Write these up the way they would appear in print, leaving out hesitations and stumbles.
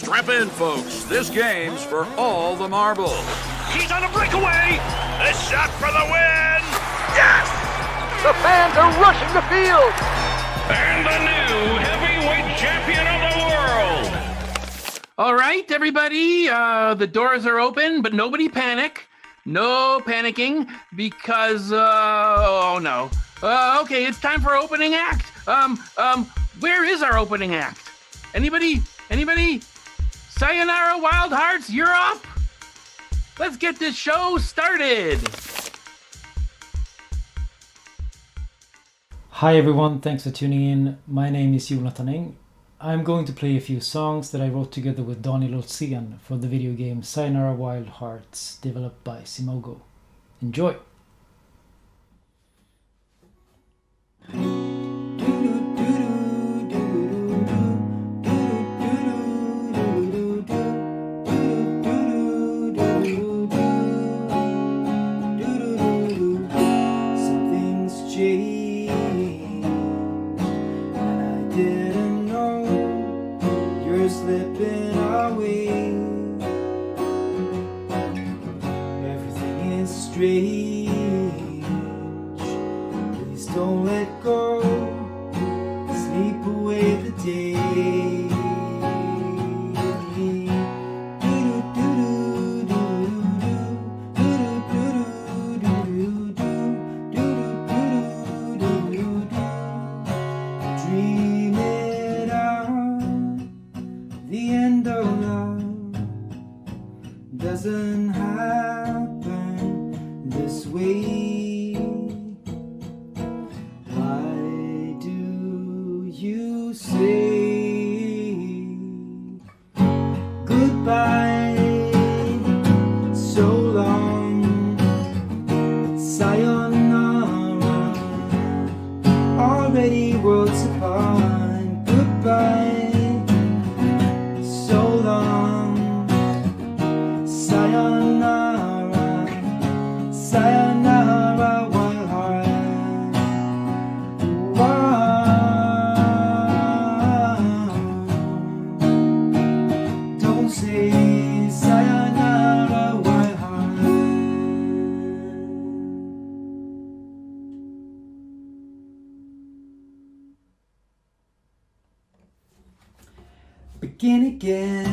Strap in, folks. This game's for all the marbles. He's on a breakaway! A shot for the win! Yes! The fans are rushing the field! And the new heavyweight champion of the world! All right, everybody, the doors are open, but nobody panic. No panicking, because, oh no. Okay, it's time for opening act. Where is our opening act? Anybody? Sayonara Wild Hearts, you're up. Let's get this show started. Hi everyone, thanks for tuning in. My name is Jonathan Eng. I'm going to play a few songs that I wrote together with Daniel Olsén for the video game Sayonara Wild Hearts, developed by Simogo. Enjoy! Slipping away. Everything is strange. Please don't let go. Sleep away the day. Doesn't happen this way. Why do you say goodbye so long? Sayonara, already worlds apart. Goodbye so long. Sayonara, sayonara, wild heart. Wow. Don't say sayonara, wild heart. Begin again.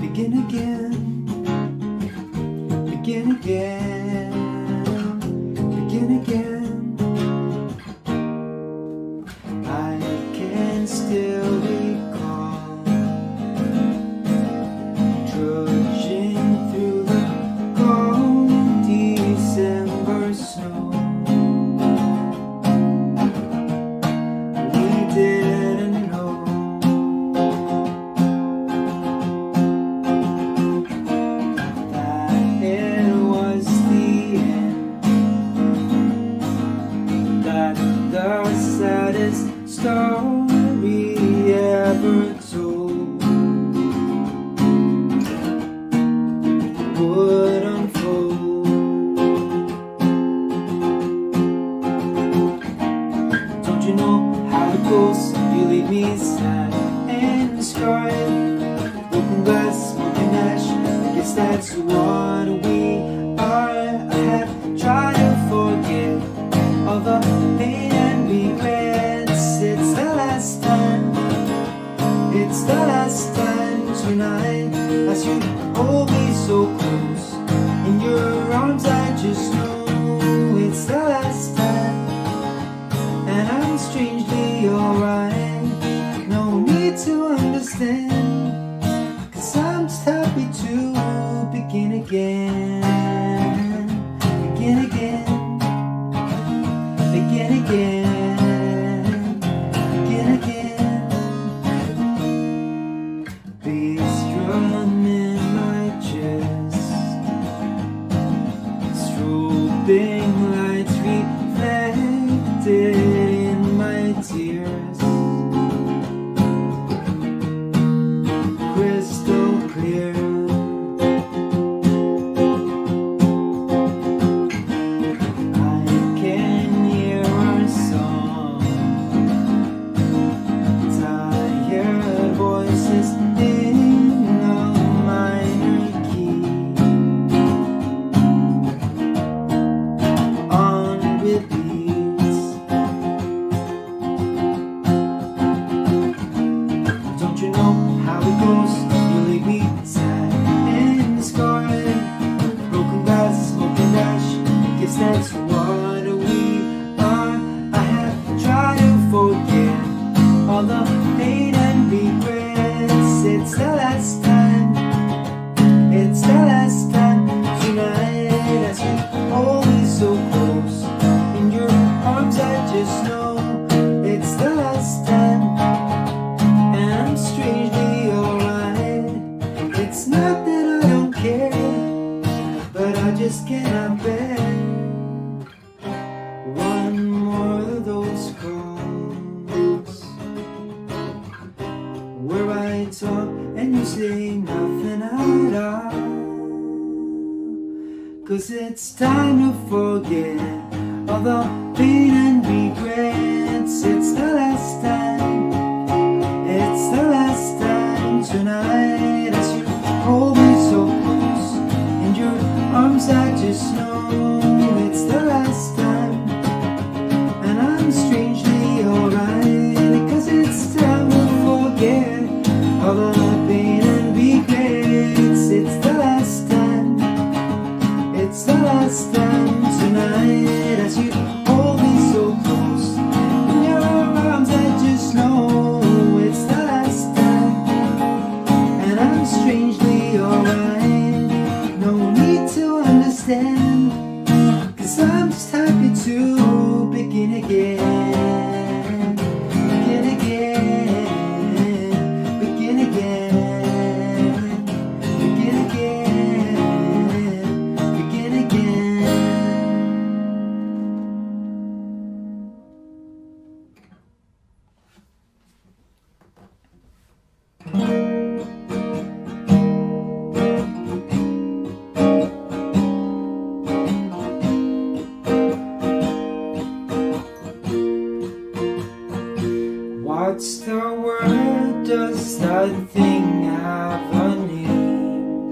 Begin again, begin again, begin again. I can still recall trudging through the cold December snow. We didn't know story ever told would unfold. Don't you know how it goes? You leave me sad and scarred. Broken glass, smoking ash. I guess that's what we are. I have tried to forget all the pain and regret. It's the last time tonight. As you hold me so close in your arms, I just know it's the last time. And I'm strangely alright. No need to understand, 'cause I'm just happy to begin again. Begin again. Begin again. Lights reflected in my tears, crystal clear. I can hear our song, tired voices just know it's the last time, and I'm strangely alright. It's not that I don't care, but I just cannot bear one more of those calls where I talk and you say nothing at all. 'Cause it's time to forget all the pain and regrets. It's the last time, it's the last time tonight. As you hold me so close in your arms, I just know it's the last time, and I'm strangely alright. 'Cause it's time to forget all the pain and regrets. It's the last time, it's the last time tonight. As you hold me so close in your arms, I just know it's the last time, and I'm strangely alright. No need to understand, 'cause I'm just happy to begin again. Begin again. Begin again. Begin again. Begin again. What's the word? Does that thing have a name?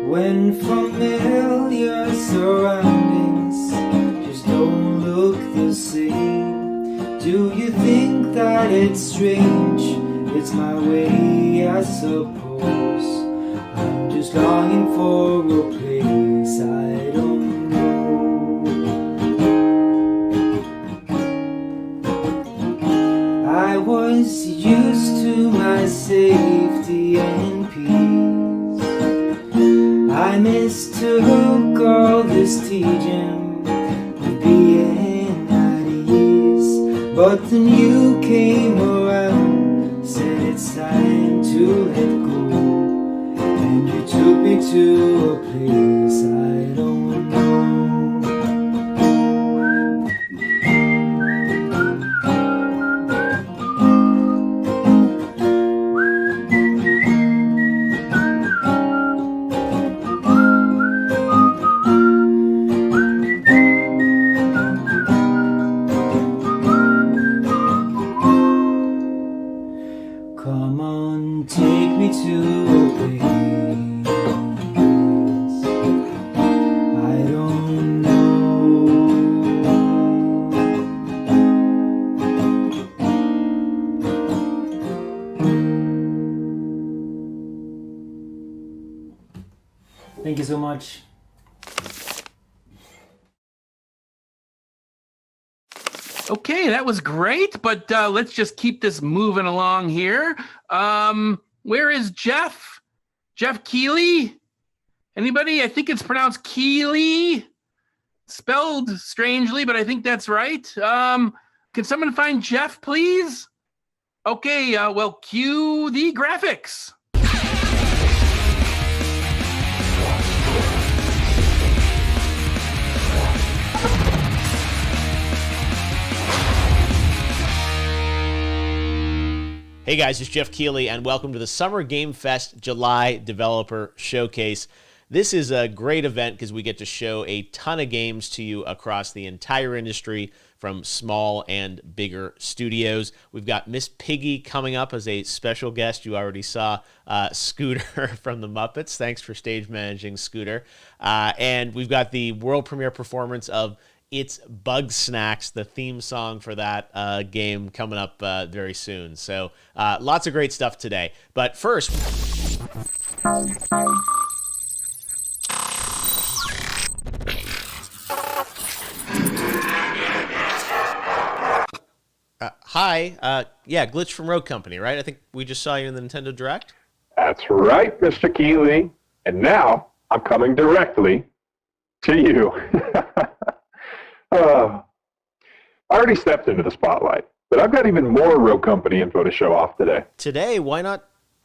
When familiar surroundings just don't look the same, do you think that it's strange? It's my way, I suppose. I'm just longing for a place I don't know. I was used to my safety and peace. I mistook all this teaching with being at ease. But then you came around, said it's time to let go, and you took me to a place I don't know. Come on, take me to a place I don't know. Thank you so much. Okay, that was great, but let's just keep this moving along here. Where is Geoff? Geoff Keighley? Anybody? I think it's pronounced Keighley, spelled strangely, but I think that's right. Can someone find Geoff, please? Okay, well, cue the graphics. Hey guys, it's Geoff Keighley, and welcome to the Summer Game Fest July Developer Showcase. This is a great event because we get to show a ton of games to you across the entire industry, from small and bigger studios. We've got Miss Piggy coming up as a special guest. You already saw Scooter from the Muppets. Thanks for stage managing, Scooter. And we've got the world premiere performance of It's Bugsnax, the theme song for that game, coming up very soon. So lots of great stuff today. But first... hi. Yeah, Glitch from Rogue Company, right? I think we just saw you in the Nintendo Direct. That's right, Mr. Keighley. And now I'm coming directly to you. I already stepped into the spotlight, but I've got even more Rogue Company info to show off today. Today, why not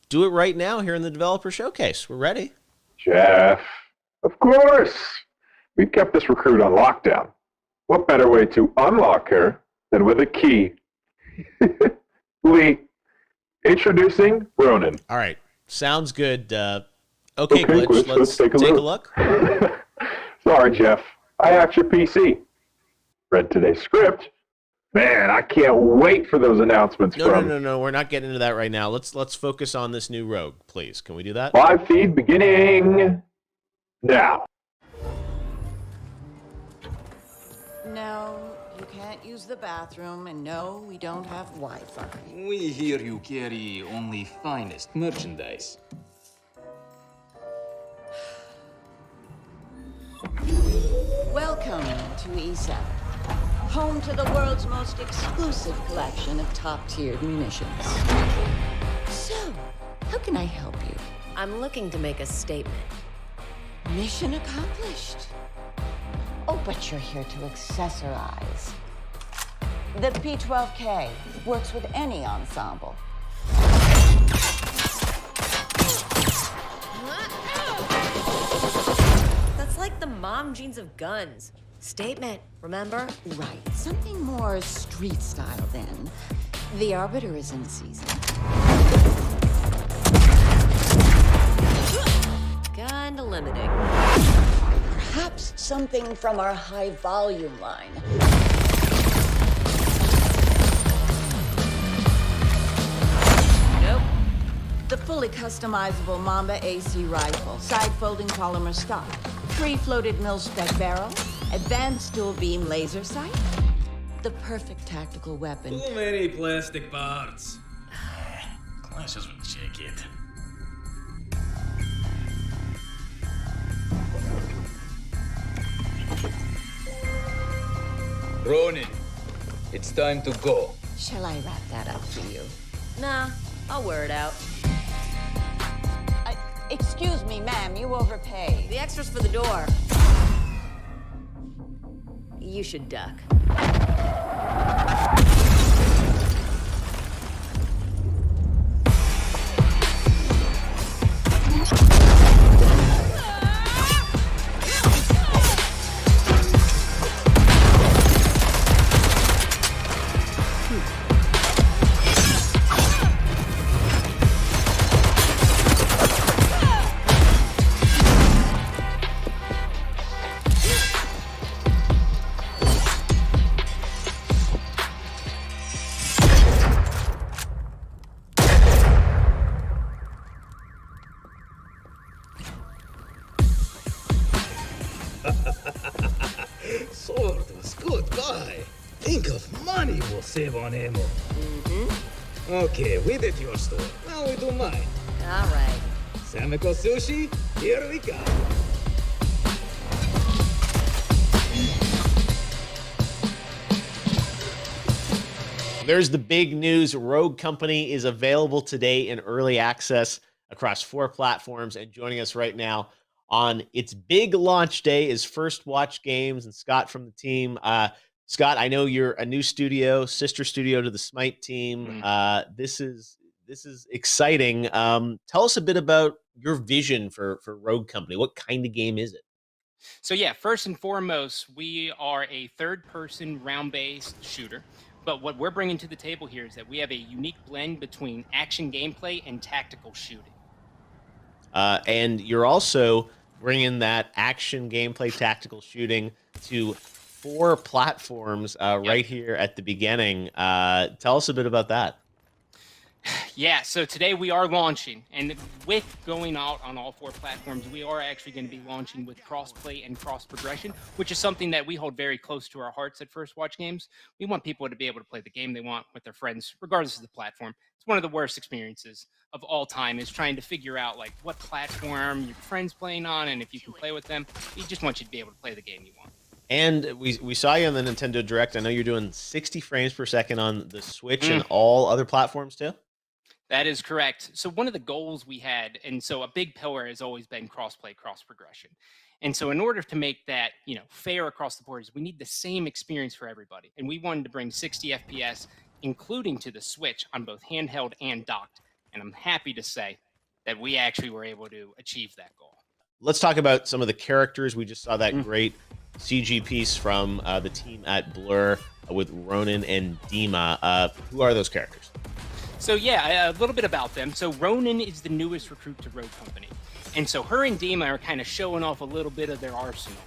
do it right now here in the Developer Showcase? We're ready. Geoff, of course. We've kept this recruit on lockdown. What better way to unlock her than with a key? Lee, introducing Ronan. All right. Sounds good. Okay, Glitch, Glitch, let's take a look. Sorry, Geoff. I hacked your PC. Read today's script. Man, I can't wait for those announcements. No. We're not getting into that right now. Let's focus on this new rogue, please. Can we do that? Live feed beginning now. No, you can't use the bathroom, and no, we don't have Wi-Fi. We hear you carry only finest merchandise. Welcome to E7, home to the world's most exclusive collection of top-tiered munitions. So, how can I help you? I'm looking to make a statement. Mission accomplished. Oh, but you're here to accessorize. The P12K works with any ensemble. That's like the mom jeans of guns. Statement, remember? Right, something more street style then. The Arbiter is in season. Kinda limiting. Perhaps something from our high volume line. Nope. The fully customizable Mamba AC rifle, side-folding polymer stock, free-floated mil-spec barrel, advanced dual-beam laser sight. The perfect tactical weapon. Too many plastic parts. Classes will check it. Ronan, it's time to go. Shall I wrap that up for you? Nah, I'll wear it out. Excuse me, ma'am, you overpaid. The extra's for the door. You should duck. Sword was good buy. Think of money we'll save on ammo. Mm-hmm. Okay, we did your store. Now we do mine. All right. Samiko Sushi, here we go. There's the big news. Rogue Company is available today in early access across 4 platforms. And joining us right now on its big launch day is First Watch Games and Scott from the team. Scott, I know you're a new studio, sister studio to the Smite team. This is exciting. Tell us a bit about your vision for Rogue Company. What kind of game is it? So yeah, first and foremost, we are a third-person round-based shooter. But what we're bringing to the table here is that we have a unique blend between action gameplay and tactical shooting. And you're also bringing that action gameplay, tactical shooting to 4 platforms right here at the beginning. Tell us a bit about that. Yeah, so today we are launching, and with going out on all 4 platforms, we are actually going to be launching with cross-play and cross-progression, which is something that we hold very close to our hearts at First Watch Games. We want people to be able to play the game they want with their friends, regardless of the platform. It's one of the worst experiences of all time, is trying to figure out like what platform your friend's playing on, and if you can play with them. We just want you to be able to play the game you want. And we saw you on the Nintendo Direct. I know you're doing 60 frames per second on the Switch and all other platforms too? That is correct. So one of the goals we had, and so a big pillar has always been cross-play, cross-progression. And so in order to make that, fair across the board, we need the same experience for everybody. And we wanted to bring 60 FPS, including to the Switch on both handheld and docked. And I'm happy to say that we actually were able to achieve that goal. Let's talk about some of the characters. We just saw that great CG piece from the team at Blur with Ronan and Dima. Who are those characters? So yeah, a little bit about them. So Ronan is the newest recruit to Rogue Company. And so her and Dima are kind of showing off a little bit of their arsenal.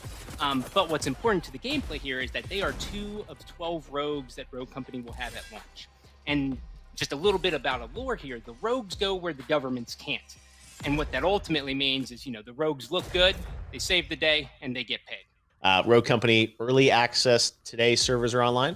But what's important to the gameplay here is that they are 2 of 12 rogues that Rogue Company will have at launch. And just a little bit about a lore here, the rogues go where the governments can't. And what that ultimately means is, the rogues look good, they save the day, and they get paid. Rogue Company early access today. Servers are online.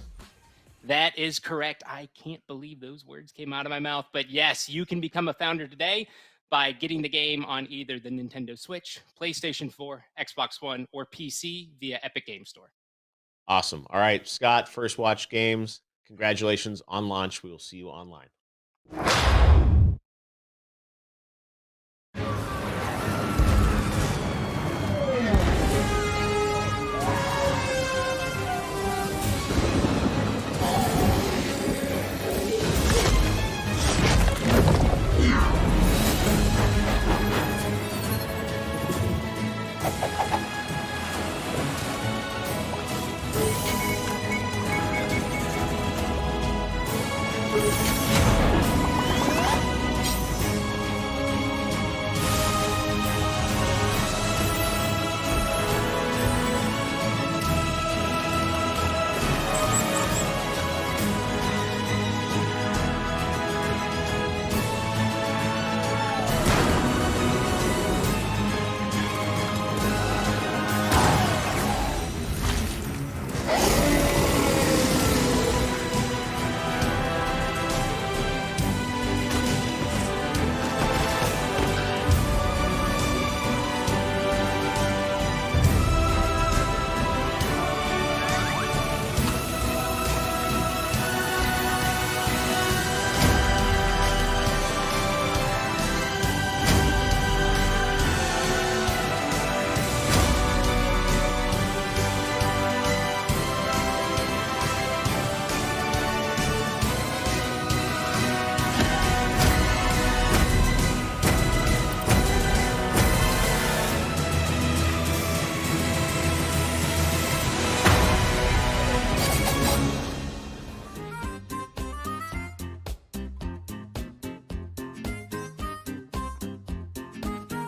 That is correct. I can't believe those words came out of my mouth. But yes, you can become a founder today by getting the game on either the Nintendo Switch, PlayStation 4, Xbox One, or PC via Epic Game Store. Awesome. All right, Scott, First Watch Games, congratulations on launch. We will see you online.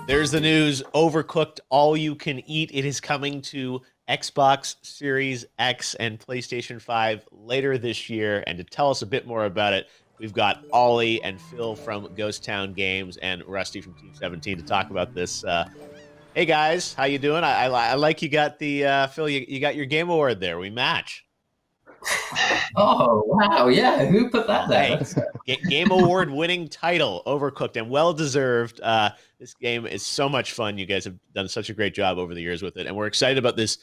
There's the news. Overcooked All You Can Eat. It is coming to Xbox Series X and PlayStation 5 later this year. And to tell us a bit more about it, we've got Ollie and Phil from Ghost Town Games and Rusty from Team 17 to talk about this. Hey guys, how you doing? I like you got the Phil. You got your game award there. We match. Oh wow! Yeah, who put that there? Hey, game award winning title, Overcooked, and well deserved. This game is so much fun. You guys have done such a great job over the years with it, and we're excited about this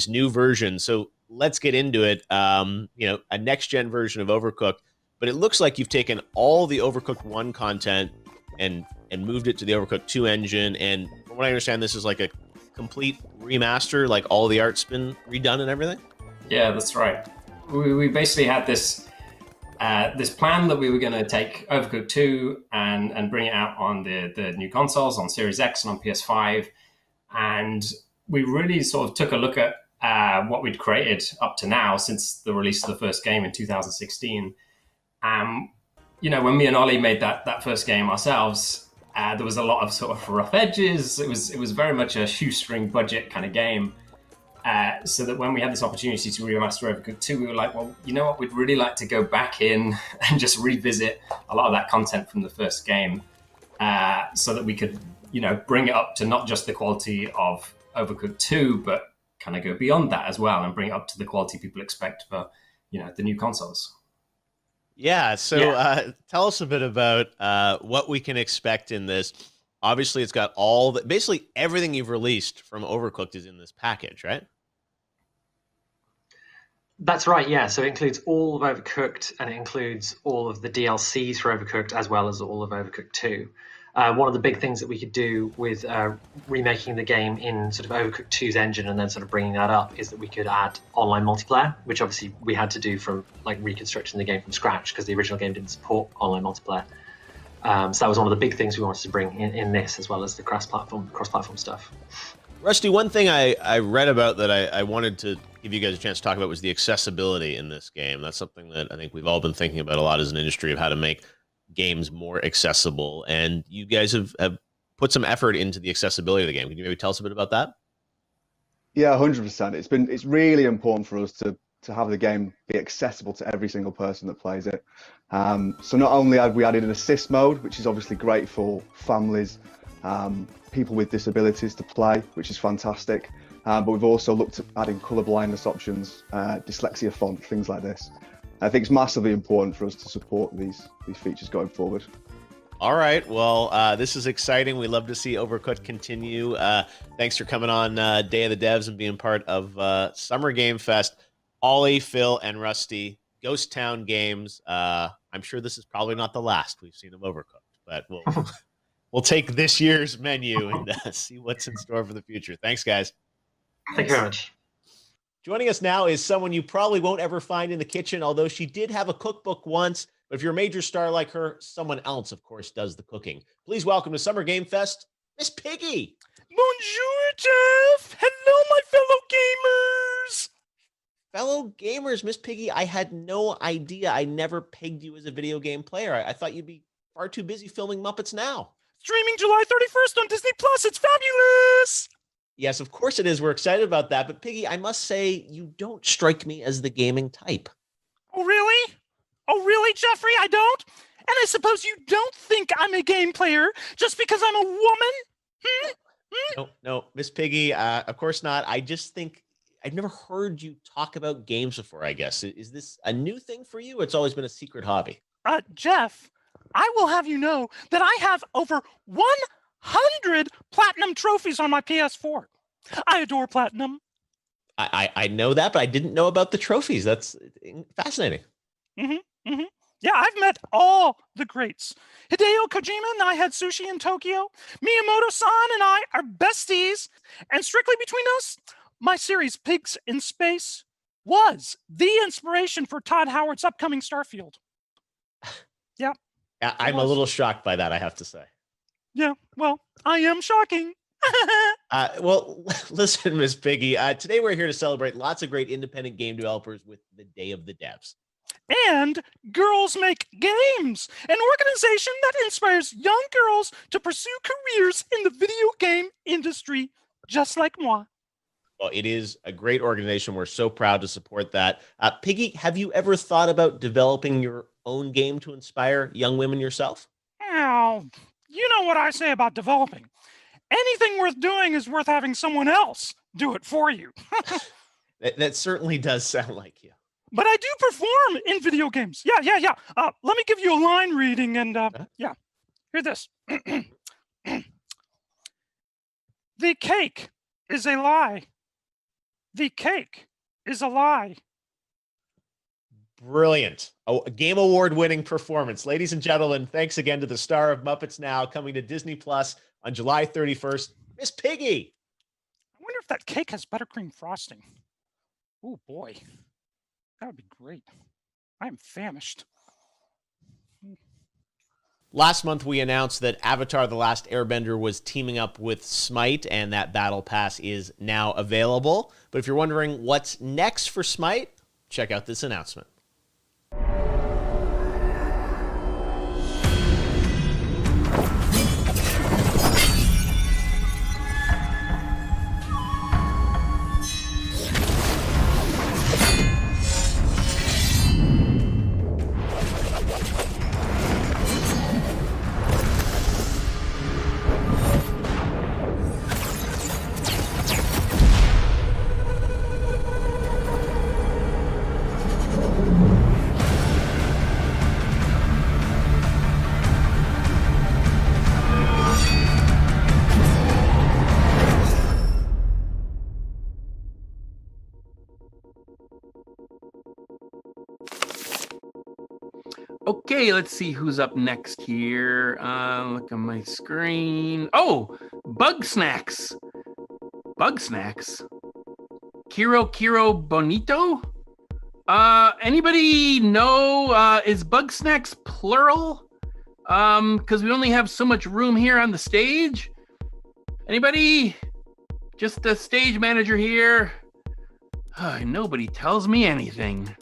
new version. So let's get into it. A next gen version of Overcooked, but it looks like you've taken all the Overcooked 1 content and moved it to the Overcooked 2 engine. And from what I understand, this is like a complete remaster, like all the art's been redone and everything. Yeah, that's right. We basically had this plan that we were going to take Overcooked 2 and bring it out on the new consoles, on Series X and on PS5. And we really sort of took a look at what we'd created up to now since the release of the first game in 2016. When me and Ollie made that first game ourselves, there was a lot of sort of rough edges. It was very much a shoestring budget kind of game. So that when we had this opportunity to remaster Overcooked 2, we were like, well, you know what? We'd really like to go back in and just revisit a lot of that content from the first game so that we could, bring it up to not just the quality of Overcooked 2, but kind of go beyond that as well and bring it up to the quality people expect for, the new consoles. Yeah. So tell us a bit about what we can expect in this. Obviously, it's got basically everything you've released from Overcooked is in this package, right? That's right, yeah. So it includes all of Overcooked, and it includes all of the DLCs for Overcooked, as well as all of Overcooked 2. One of the big things that we could do with remaking the game in sort of Overcooked 2's engine and then sort of bringing that up is that we could add online multiplayer, which obviously we had to do from like reconstructing the game from scratch because the original game didn't support online multiplayer. So that was one of the big things we wanted to bring in this, as well as the cross-platform stuff. Rusty, one thing I read about that I wanted to give you guys a chance to talk about was the accessibility in this game. That's something that I think we've all been thinking about a lot as an industry, of how to make games more accessible. And you guys have put some effort into the accessibility of the game. Can you maybe tell us a bit about that? Yeah, 100%. It's really important for us to have the game be accessible to every single person that plays it. So not only have we added an assist mode, which is obviously great for families, people with disabilities to play, which is fantastic. But we've also looked at adding colour blindness options, dyslexia font, things like this. I think it's massively important for us to support these features going forward. All right. Well, this is exciting. We love to see Overcooked continue. Thanks for coming on Day of the Devs and being part of Summer Game Fest. Ollie, Phil, and Rusty, Ghost Town Games. I'm sure this is probably not the last we've seen of Overcooked, but we'll take this year's menu and see what's in store for the future. Thanks, guys. Thank you very much. Joining us now is someone you probably won't ever find in the kitchen, although she did have a cookbook once. But if you're a major star like her, someone else, of course, does the cooking. Please welcome to Summer Game Fest, Miss Piggy. Bonjour, Geoff. Hello, my fellow gamers. Fellow gamers, Miss Piggy, I had no idea. I never pegged you as a video game player. I thought you'd be far too busy filming Muppets Now. Streaming July 31st on Disney+. It's fabulous. Yes, of course it is. We're excited about that. But Piggy, I must say, you don't strike me as the gaming type. Oh, really? Oh, really, Jeffrey? I don't? And I suppose you don't think I'm a game player just because I'm a woman? No, Miss Piggy, of course not. I just think I've never heard you talk about games before, I guess. Is this a new thing for you? It's always been a secret hobby. Jeff, I will have you know that I have over 100 platinum trophies on my PS4. I adore platinum. I know that, but I didn't know about the trophies. That's fascinating. Yeah, I've met all the greats. Hideo Kojima and I had sushi in Tokyo. Miyamoto-san and I are besties. And strictly between us, my series Pigs in Space was the inspiration for Todd Howard's upcoming Starfield. Yeah. I'm a little shocked by that, I have to say. Yeah, well, I am shocking. Well, listen, Miss Piggy, today we're here to celebrate lots of great independent game developers with the Day of the Devs. And Girls Make Games, an organization that inspires young girls to pursue careers in the video game industry, just like moi. Well, it is a great organization. We're so proud to support that. Piggy, have you ever thought about developing your own game to inspire young women yourself? Well, you know what I say about developing. Anything worth doing is worth having someone else do it for you. That certainly does sound like you. But I do perform in video games. Yeah. Let me give you a line reading and yeah, hear this. The cake is a lie. The cake is a lie. Brilliant. A Game Award-winning performance. Ladies and gentlemen, thanks again to the star of Muppets Now, coming to Disney Plus on July 31st, Miss Piggy. I wonder if that cake has buttercream frosting. Oh, boy. That would be great. I am famished. Last month, we announced that Avatar: The Last Airbender was teaming up with Smite, and that Battle Pass is now available. But if you're wondering what's next for Smite, check out this announcement. Okay, let's see who's up next here. Look on my screen. Oh, Bugsnax. Bugsnax. Kero Kero Bonito? Anybody know, is Bugsnax plural? Because we only have so much room here on the stage. Anybody? Just the stage manager here. Nobody tells me anything.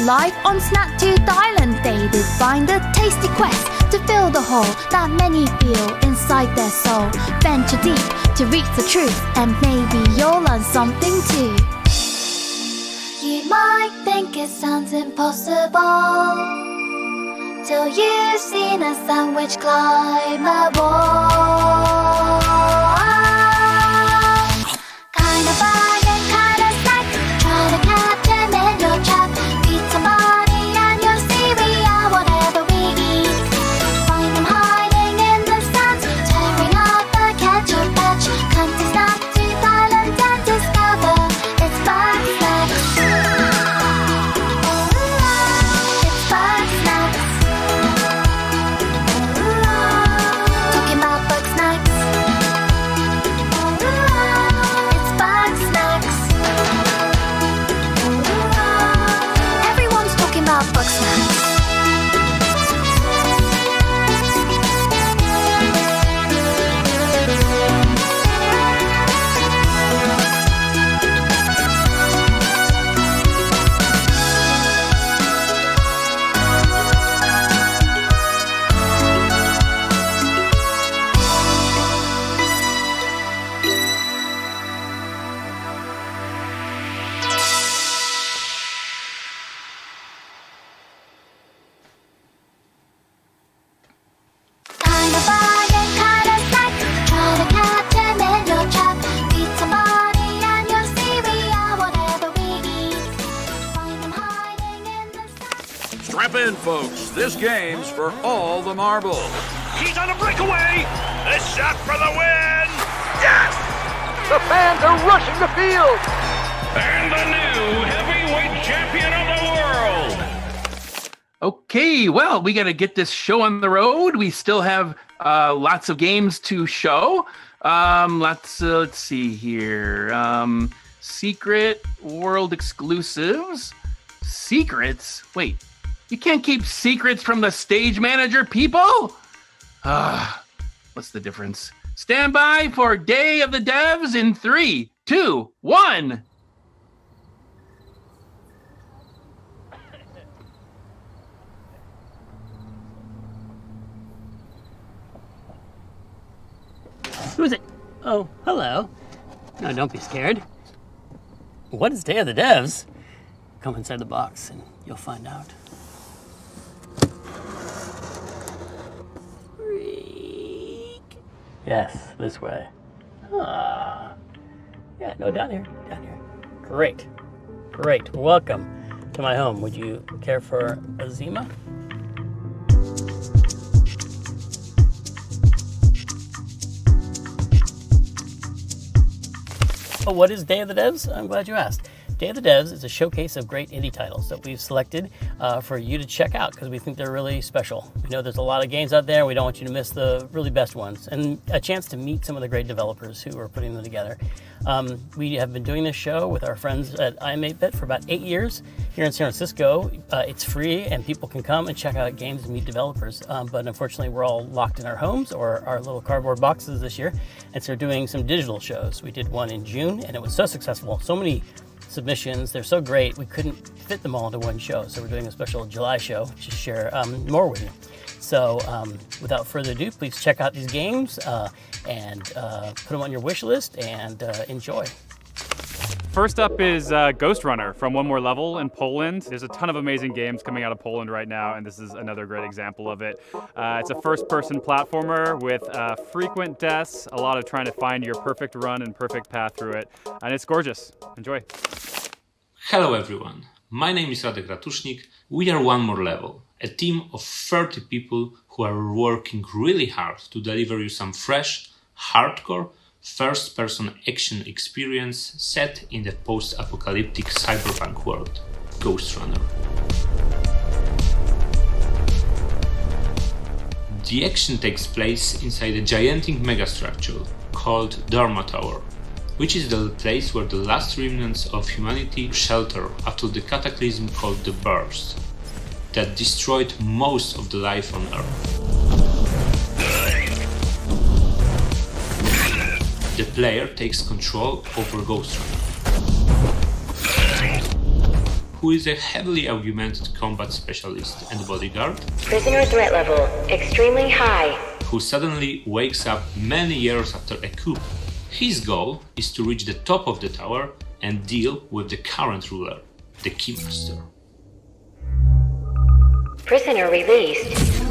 Life on Snaptooth Island, they did find a tasty quest to fill the hole that many feel inside their soul. Venture deep to reach the truth, and maybe you'll learn something too. You might think it sounds impossible till you've seen a sandwich climb a wall. Kind of bargain, kind of snack, try to catch him in your trap. Somebody and you'll see we are whatever we eat. Find them hiding in the sands, tearing up a ketchup patch. Come to Snaptooth Island and discover it's Bugsnax. It's Bugsnax. Talking about Bugsnax. It's Bugsnax. About Bugsnax. Strap in, folks. This game's for all the marbles. He's on a breakaway. A shot for the win. Yes! The fans are rushing the field. And the new heavyweight champion of the world. Okay, well, we got to get this show on the road. We still have lots of games to show. Let's see here. Secret world exclusives. Secrets? Wait, you can't keep secrets from the stage manager, people? What's the difference? Stand by for Day of the Devs in 3, 2, 1. Who's it? Oh, hello. No, don't be scared. What is Day of the Devs? Come inside the box and you'll find out. Yes, this way. Ah. Yeah, no, down here. Great. Welcome to my home. Would you care for a Zima? Oh, what is Day of the Devs? I'm glad you asked. Day of the Devs is a showcase of great indie titles that we've selected for you to check out because we think they're really special. We know there's a lot of games out there. We don't want you to miss the really best ones and a chance to meet some of the great developers who are putting them together. We have been doing this show with our friends at I'm8bit for about 8 years here in San Francisco. It's free and people can come and check out games and meet developers. But unfortunately, we're all locked in our homes or our little cardboard boxes this year. And so we're doing some digital shows. We did one in June and it was so successful. So many submissions. They're so great. We couldn't fit them all into one show. So we're doing a special July show to share more with you. So without further ado, please check out these games and put them on your wish list and enjoy. First up is Ghostrunner from One More Level in Poland. There's a ton of amazing games coming out of Poland right now, and this is another great example of it. It's a first-person platformer with frequent deaths, a lot of trying to find your perfect run and perfect path through it, and it's gorgeous. Enjoy. Hello everyone, my name is Radek Ratusznik. We are One More Level, a team of 30 people who are working really hard to deliver you some fresh, hardcore, first-person action experience set in the post-apocalyptic cyberpunk world, Ghostrunner. The action takes place inside a gigantic megastructure called Dharma Tower, which is the place where the last remnants of humanity shelter after the cataclysm called the Burst, that destroyed most of the life on Earth. The player takes control over Ghostrunner, who is a heavily augmented combat specialist and bodyguard, Prisoner threat level extremely high, who suddenly wakes up many years after a coup. His goal is to reach the top of the tower and deal with the current ruler, the Keymaster. Prisoner released.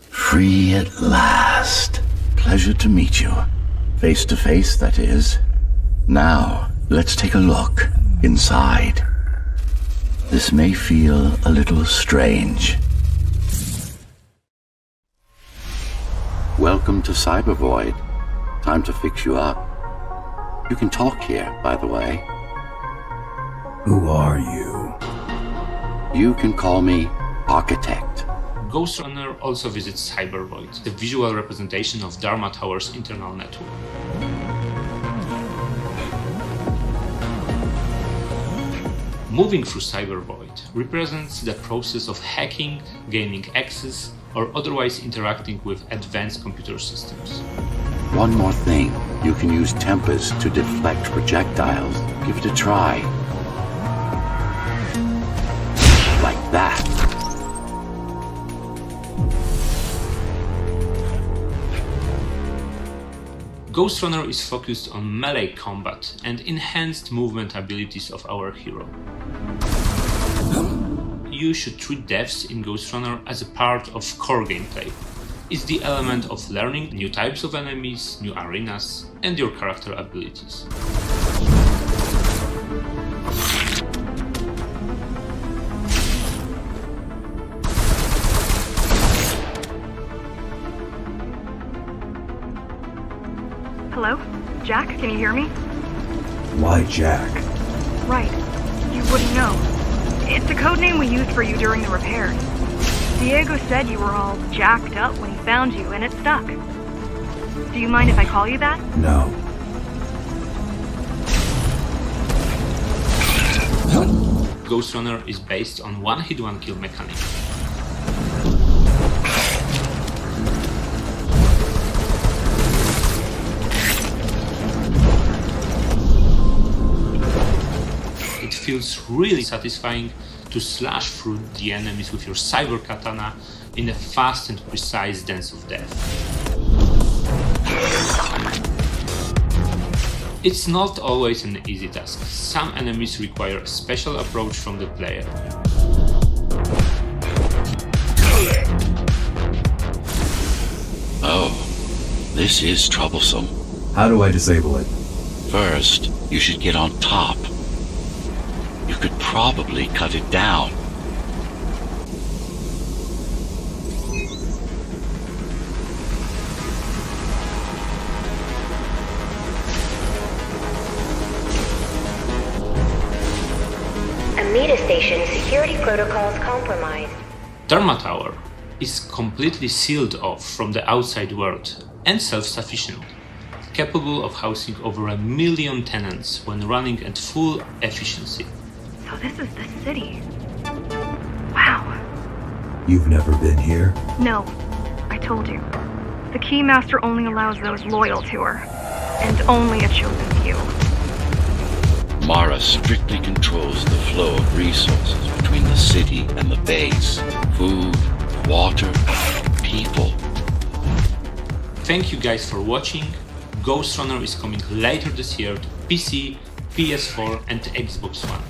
Free at last. Pleasure to meet you. Face to face, that is. Now, let's take a look inside. This may feel a little strange. Welcome to Cybervoid. Time to fix you up. You can talk here, by the way. Who are you? You can call me Architect. Ghostrunner also visits Cybervoid, the visual representation of Dharma Tower's internal network. Moving through Cybervoid represents the process of hacking, gaining access, or otherwise interacting with advanced computer systems. One more thing. You can use Tempest to deflect projectiles. Give it a try. Like that. Ghostrunner is focused on melee combat and enhanced movement abilities of our hero. You should treat deaths in Ghostrunner as a part of core gameplay. It's the element of learning new types of enemies, new arenas, and your character abilities. Hello? Jack, can you hear me? Why Jack? Right. You wouldn't know. It's a code name we used for you during the repairs. Diego said you were all jacked up when he found you, and it stuck. Do you mind if I call you that? No. Ghostrunner is based on one-hit one-kill mechanic. feels really satisfying to slash through the enemies with your cyber katana in a fast and precise dance of death. It's not always an easy task. Some enemies require a special approach from the player. Oh, this is troublesome. How do I disable it? First, you should get on top. You could probably cut it down. Amida Station security protocols compromised. Dharma Tower is completely sealed off from the outside world and self-sufficient, capable of housing over 1 million tenants when running at full efficiency. So this is the city. Wow. You've never been here? No, I told you. The Keymaster only allows those loyal to her, and only a chosen few. Mara strictly controls the flow of resources between the city and the base. Food, water, people. Thank you guys for watching. Ghostrunner is coming later this year to PC, PS4 and Xbox One.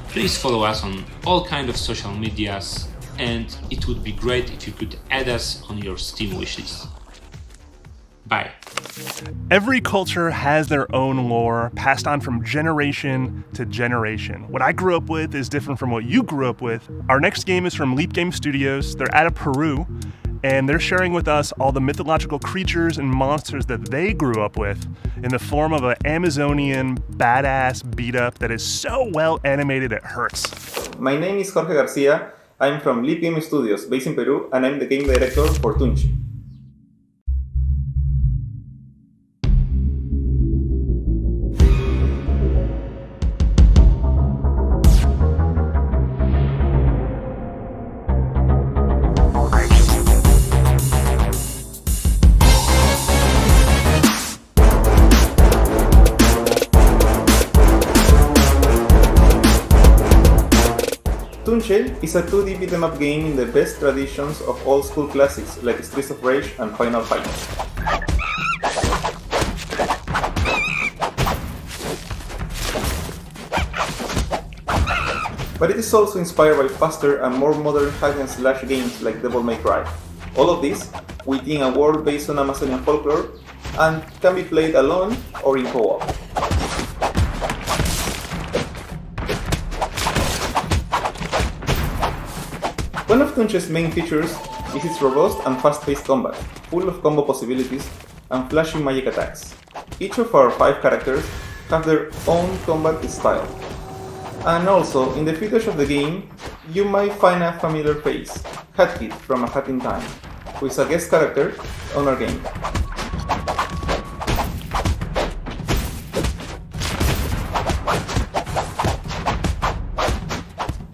Please follow us on all kind of social medias, and it would be great if you could add us on your Steam wishlist. Bye. Every culture has their own lore, passed on from generation to generation. What I grew up with is different from what you grew up with. Our next game is from Leap Game Studios. They're out of Peru, and they're sharing with us all the mythological creatures and monsters that they grew up with in the form of an Amazonian badass beat-up that is so well animated it hurts. My name is Jorge Garcia. I'm from Leap Game Studios, based in Peru, and I'm the game director for Tunche. Tunche is a 2D beat-em-up game in the best traditions of old-school classics like Streets of Rage and Final Fight. But it is also inspired by faster and more modern hack-and-slash games like Devil May Cry. All of this within a world based on Amazonian folklore and can be played alone or in co-op. One of Tunche's main features is its robust and fast-paced combat, full of combo possibilities and flashy magic attacks. Each of our 5 characters have their own combat style. And also, in the footage of the game, you might find a familiar face, Hat Kid from A Hat in Time, who is a guest character on our game.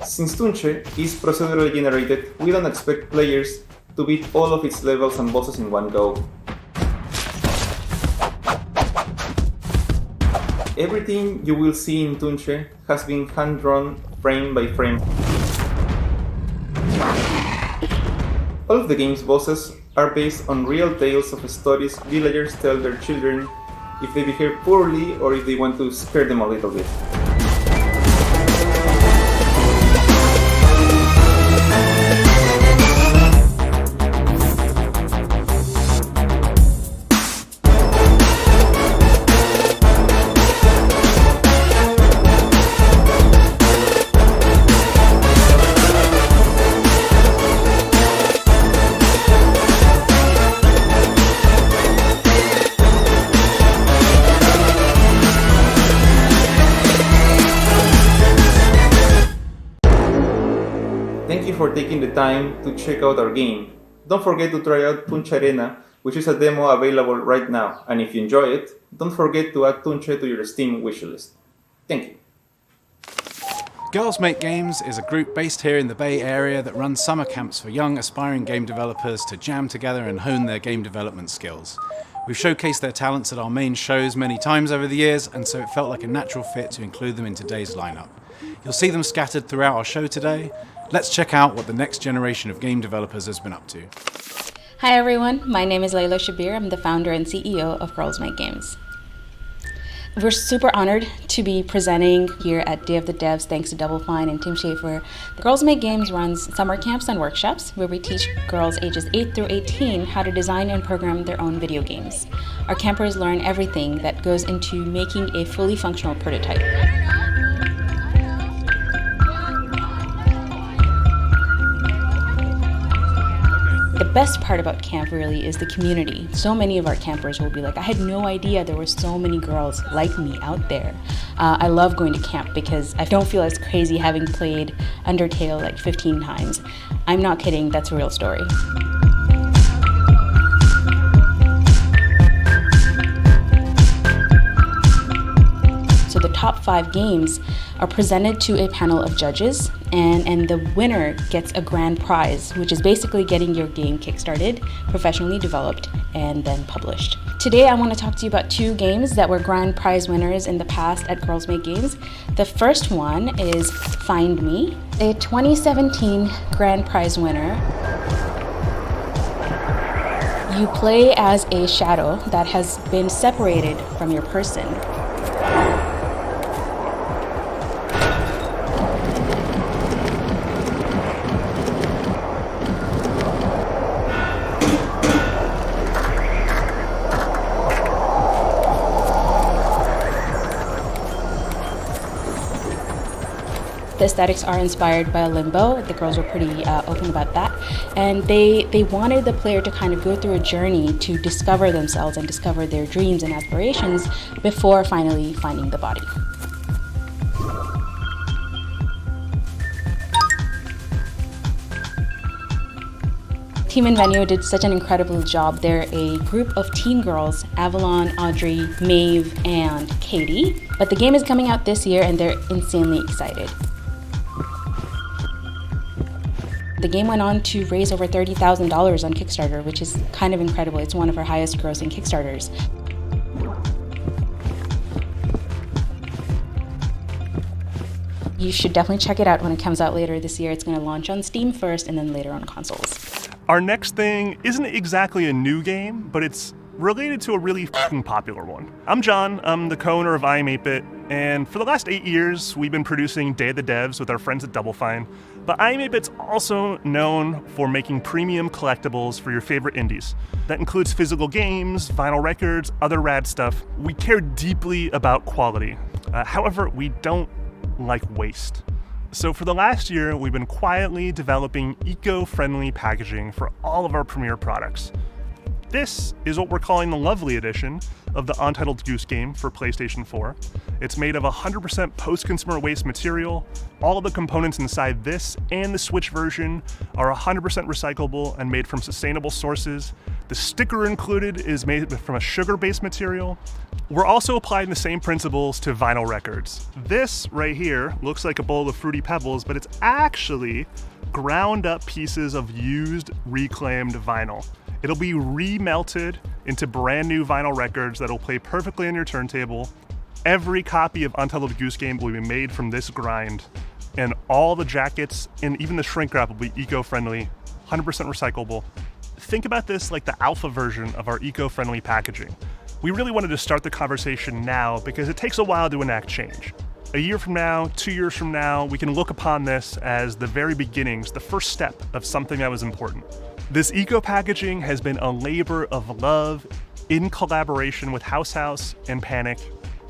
Since Tunche is procedurally generated, we don't expect players to beat all of its levels and bosses in one go. Everything you will see in Tunche has been hand-drawn frame by frame. All of the game's bosses are based on real tales of stories villagers tell their children if they behave poorly or if they want to scare them a little bit. Thank you for taking the time to check out our game. Don't forget to try out Tunche Arena, which is a demo available right now, and if you enjoy it, don't forget to add Tunche to your Steam wishlist. Thank you. Girls Make Games is a group based here in the Bay Area that runs summer camps for young aspiring game developers to jam together and hone their game development skills. We've showcased their talents at our main shows many times over the years, and so it felt like a natural fit to include them in today's lineup. You'll see them scattered throughout our show today. Let's check out what the next generation of game developers has been up to. Hi everyone, my name is Layla Shabir. I'm the founder and CEO of Girls Make Games. We're super honored to be presenting here at Day of the Devs thanks to Double Fine and Tim Schafer. Girls Make Games runs summer camps and workshops where we teach girls ages 8 through 18 how to design and program their own video games. Our campers learn everything that goes into making a fully functional prototype. The best part about camp really is the community. So many of our campers will be like, I had no idea there were so many girls like me out there. I love going to camp because I don't feel as crazy having played Undertale like 15 times. I'm not kidding, that's a real story. So the top 5 games are presented to a panel of judges, and the winner gets a grand prize, which is basically getting your game kickstarted, professionally developed, and then published. Today I want to talk to you about 2 games that were grand prize winners in the past at Girls Make Games. The first one is Find Me, a 2017 grand prize winner. You play as a shadow that has been separated from your person. The aesthetics are inspired by Limbo. The girls were pretty open about that. And they wanted the player to kind of go through a journey to discover themselves and discover their dreams and aspirations before finally finding the body. Team Invenio did such an incredible job. They're a group of teen girls, Avalon, Audrey, Maeve, and Katie. But the game is coming out this year and they're insanely excited. The game went on to raise over $30,000 on Kickstarter, which is kind of incredible. It's one of our highest grossing Kickstarters. You should definitely check it out when it comes out later this year. It's going to launch on Steam first and then later on consoles. Our next thing isn't exactly a new game, but it's related to a really fucking popular one. I'm John, I'm the co-owner of I Am 8-Bit, and for the last 8 years, we've been producing Day of the Devs with our friends at Double Fine. But I Am 8-Bit's also known for making premium collectibles for your favorite indies. That includes physical games, vinyl records, other rad stuff. We care deeply about quality. However, we don't like waste. So for the last year, we've been quietly developing eco-friendly packaging for all of our premier products. This is what we're calling the Lovely Edition of the Untitled Goose Game for PlayStation 4. It's made of 100% post-consumer waste material. All of the components inside this and the Switch version are 100% recyclable and made from sustainable sources. The sticker included is made from a sugar-based material. We're also applying the same principles to vinyl records. This right here looks like a bowl of Fruity Pebbles, but it's actually ground up pieces of used, reclaimed vinyl. It'll be remelted into brand new vinyl records that'll play perfectly on your turntable. Every copy of Untitled Goose Game will be made from this grind, and all the jackets and even the shrink wrap will be eco-friendly, 100% recyclable. Think about this like the alpha version of our eco-friendly packaging. We really wanted to start the conversation now because it takes a while to enact change. A year from now, 2 years from now, we can look upon this as the very beginnings, the first step of something that was important. This eco-packaging has been a labor of love in collaboration with House and Panic.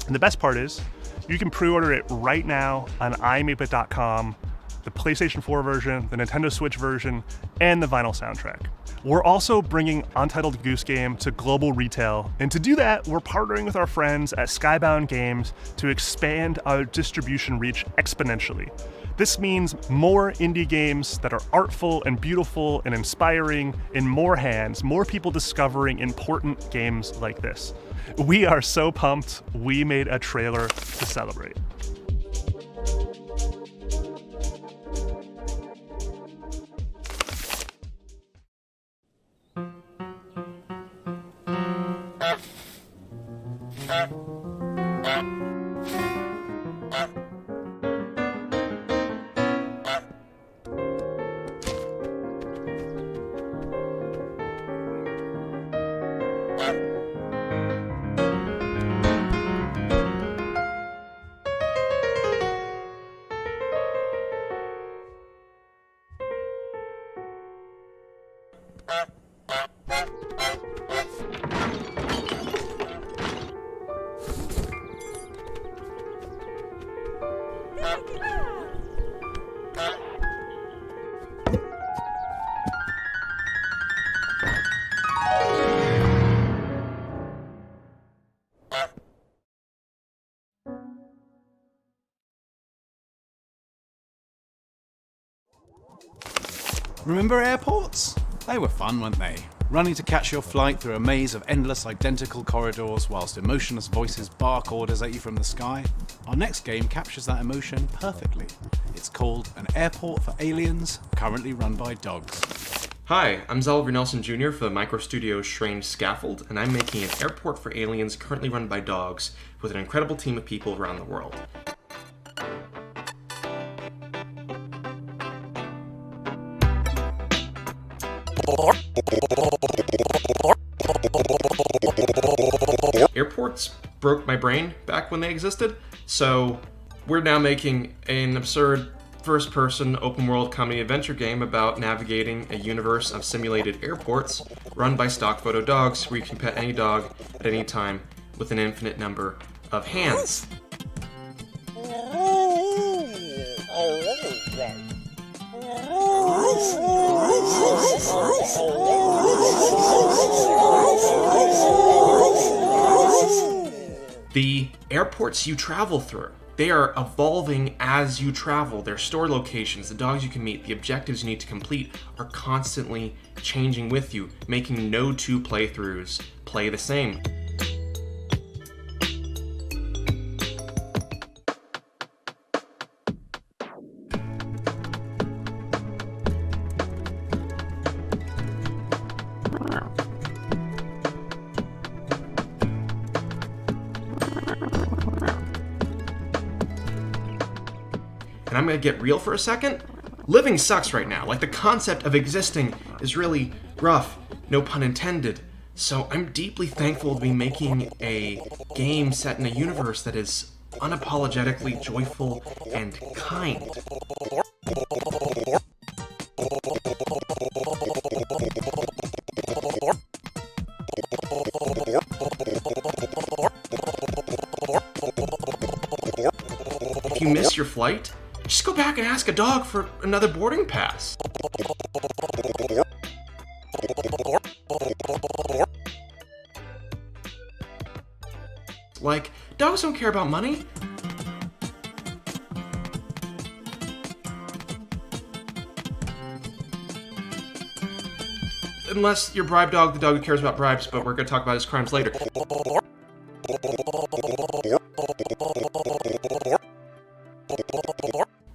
And the best part is, you can pre-order it right now on iam8bit.com, the PlayStation 4 version, the Nintendo Switch version, and the vinyl soundtrack. We're also bringing Untitled Goose Game to global retail, and to do that, we're partnering with our friends at Skybound Games to expand our distribution reach exponentially. This means more indie games that are artful and beautiful and inspiring in more hands, more people discovering important games like this. We are so pumped, we made a trailer to celebrate. Remember airports? They were fun, weren't they? Running to catch your flight through a maze of endless identical corridors whilst emotionless voices bark orders at you from the sky. Our next game captures that emotion perfectly. It's called An Airport for Aliens, currently run by dogs. Hi, I'm Zeliver Nelson Jr. for the Microstudio Strange Scaffold, and I'm making an airport for aliens currently run by dogs with an incredible team of people around the world. Airports broke my brain back when they existed, so we're now making an absurd first-person open-world comedy adventure game about navigating a universe of simulated airports run by stock photo dogs where you can pet any dog at any time with an infinite number of hands. The airports you travel through, they are evolving as you travel. Their store locations, the dogs you can meet, the objectives you need to complete are constantly changing with you, making no two playthroughs play the same. And I'm gonna get real for a second. Living sucks right now. Like, the concept of existing is really rough, no pun intended. So I'm deeply thankful to be making a game set in a universe that is unapologetically joyful and kind. If you miss your flight, just go back and ask a dog for another boarding pass. Like, dogs don't care about money. Unless you're Bribe Dog, the dog who cares about bribes, but we're going to talk about his crimes later.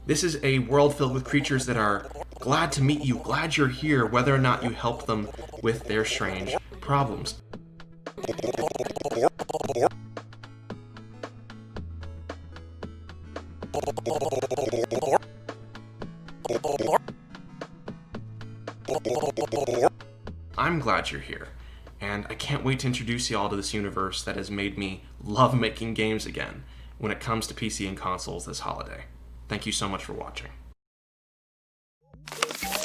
This is a world filled with creatures that are glad to meet you, glad you're here, whether or not you help them with their strange problems. I'm glad you're here, and I can't wait to introduce you all to this universe that has made me love making games again when it comes to PC and consoles this holiday. Thank you so much for watching.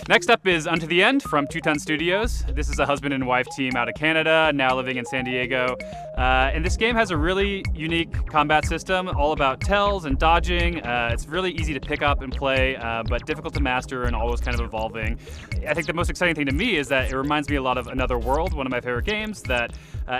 Next up is Unto the End from 2 Ton Studios. This is a husband and wife team out of Canada, now living in San Diego. And this game has a really unique combat system, all about tells and dodging. It's really easy to pick up and play, but difficult to master and always kind of evolving. I think the most exciting thing to me is that it reminds me a lot of Another World, one of my favorite games, that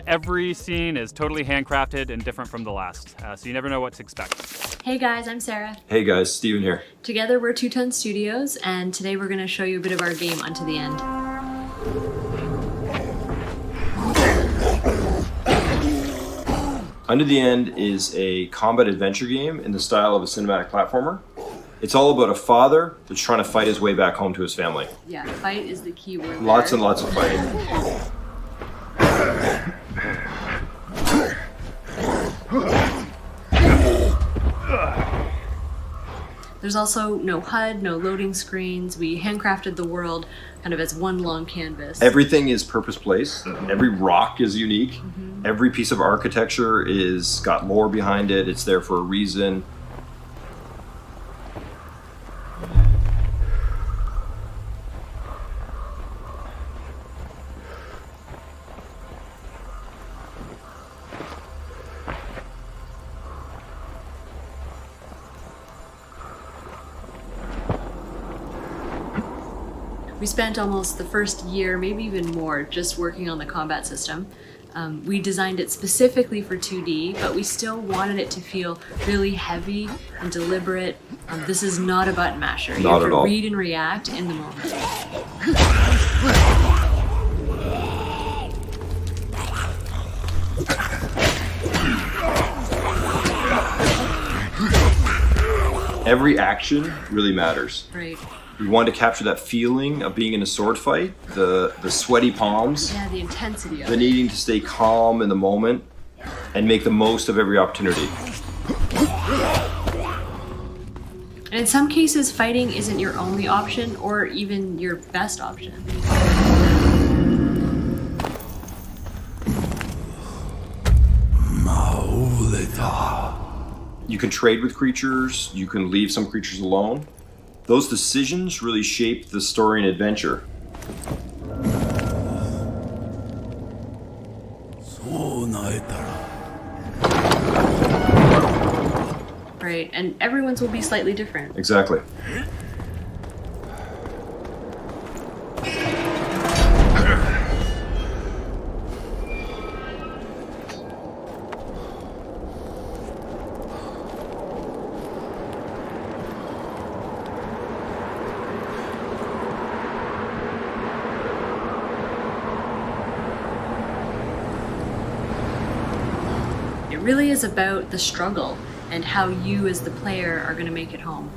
every scene is totally handcrafted and different from the last. So you never know what to expect. Hey guys, I'm Sarah. Hey guys, Steven here. Together we're 2 Ton Studios, and today we're going to show you a bit of our game Unto the End. Unto the End is a combat adventure game in the style of a cinematic platformer. It's all about a father that's trying to fight his way back home to his family. Yeah, fight is the key word. Lots and lots of fighting. There's also no HUD, no loading screens. We handcrafted the world kind of as one long canvas. Everything is purpose placed. Every rock is unique. Every piece of architecture is got lore behind it. It's there for a reason. We spent almost the first year, maybe even more, just working on the combat system. We designed it specifically for 2D, but we still wanted it to feel really heavy and deliberate. This is not a button masher. You have to read and react in the moment. Every action really matters. Right. We wanted to capture that feeling of being in a sword fight, the sweaty palms, Yeah, the intensity of the it. needing to stay calm in the moment and make the most of every opportunity. And in some cases, fighting isn't your only option or even your best option. You can trade with creatures, you can leave some creatures alone. Those decisions really shape the story and adventure. Right, and everyone's will be slightly different. Exactly. It really is about the struggle and how you as the player are going to make it home.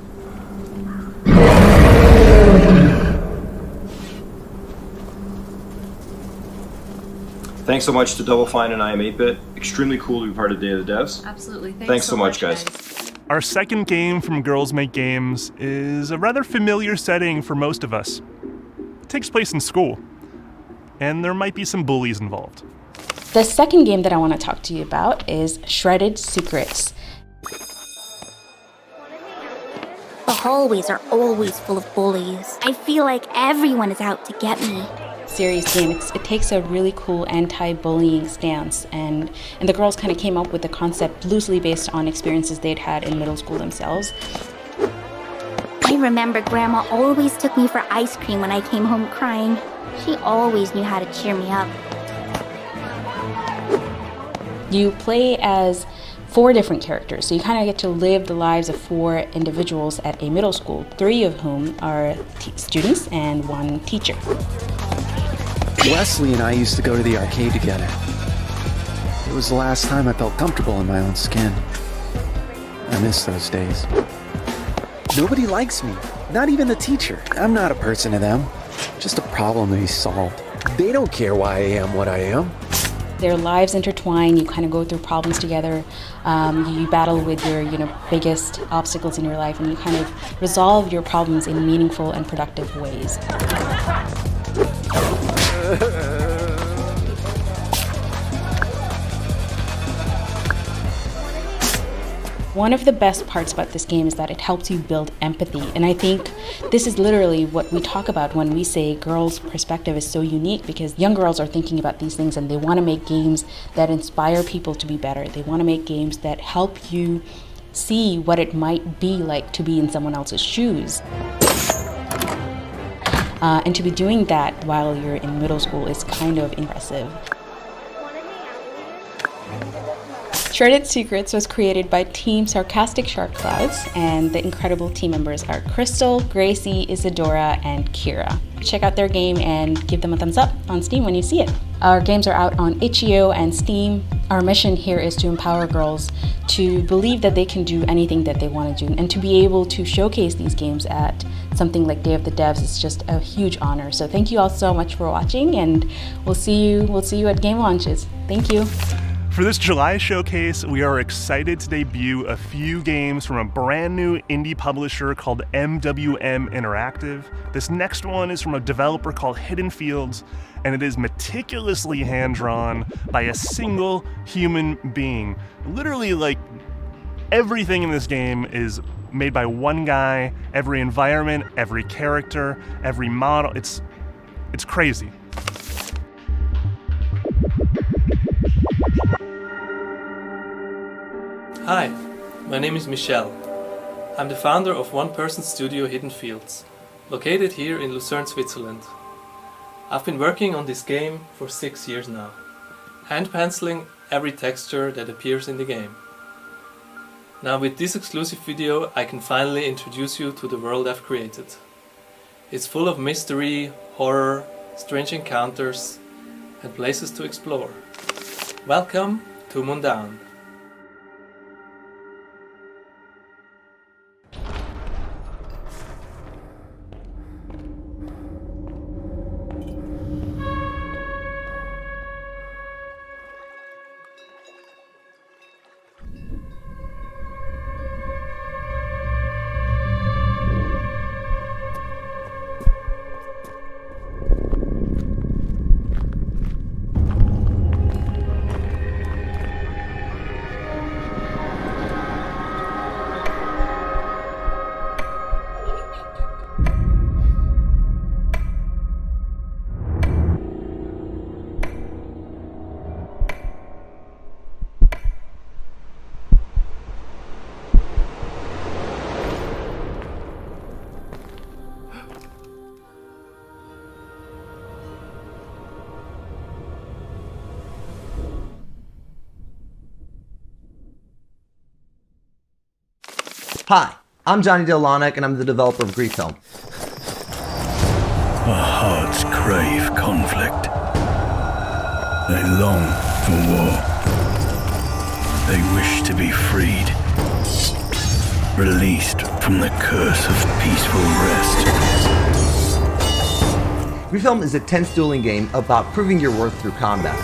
Thanks so much to Double Fine and I Am 8-Bit. Extremely cool to be part of Day of the Devs. Absolutely. Thanks so much, guys. Our second game from Girls Make Games is a rather familiar setting for most of us. It takes place in school, and there might be some bullies involved. The second game that I want to talk to you about is Shredded Secrets. The hallways are always full of bullies. I feel like everyone is out to get me. Series game. It takes a really cool anti-bullying stance, and the girls kind of came up with the concept loosely based on experiences they'd had in middle school themselves. I remember Grandma always took me for ice cream when I came home crying. She always knew how to cheer me up. You play as 4 different characters, so you kind of get to live the lives of 4 individuals at a middle school, 3 of whom are students and 1 teacher. Wesley and I used to go to the arcade together. It was the last time I felt comfortable in my own skin. I miss those days. Nobody likes me, not even the teacher. I'm not a person to them, just a problem to be solved. They don't care why I am what I am. Their lives intertwine, you kind of go through problems together, you battle with your biggest obstacles in your life, and you kind of resolve your problems in meaningful and productive ways. One of the best parts about this game is that it helps you build empathy, and I think this is literally what we talk about when we say girls' perspective is so unique, because young girls are thinking about these things and they want to make games that inspire people to be better. They want to make games that help you see what it might be like to be in someone else's shoes. And to be doing that while you're in middle school is kind of impressive. Shredded Secrets was created by Team Sarcastic Shark Clouds, and the incredible team members are Crystal, Gracie, Isadora, and Kira. Check out their game and give them a thumbs up on Steam when you see it. Our games are out on itch.io and Steam. Our mission here is to empower girls to believe that they can do anything that they want to do, and to be able to showcase these games at something like Day of the Devs is just a huge honor. So thank you all so much for watching, and we'll see you at game launches. Thank you. For this July showcase, we are excited to debut a few games from a brand new indie publisher called MWM Interactive. This next one is from a developer called Hidden Fields, and it is meticulously hand-drawn by a single human being. Literally, like, everything in this game is made by one guy. Every environment, every character, every model. It's crazy. Hi, my name is Michel. I'm the founder of one-person studio Hidden Fields. located here in Lucerne, Switzerland. I've been working on this game for 6 years now, hand penciling every texture that appears in the game. Now with this exclusive video I can finally introduce you to the world I've created. It's full of mystery, horror, strange encounters and places to explore. Welcome to Mundown. Hi, I'm Johnny Delonic and I'm the developer of Griefhelm. Our hearts crave conflict. They long for war. They wish to be freed. Released from the curse of peaceful rest. Griefhelm is a tense dueling game about proving your worth through combat.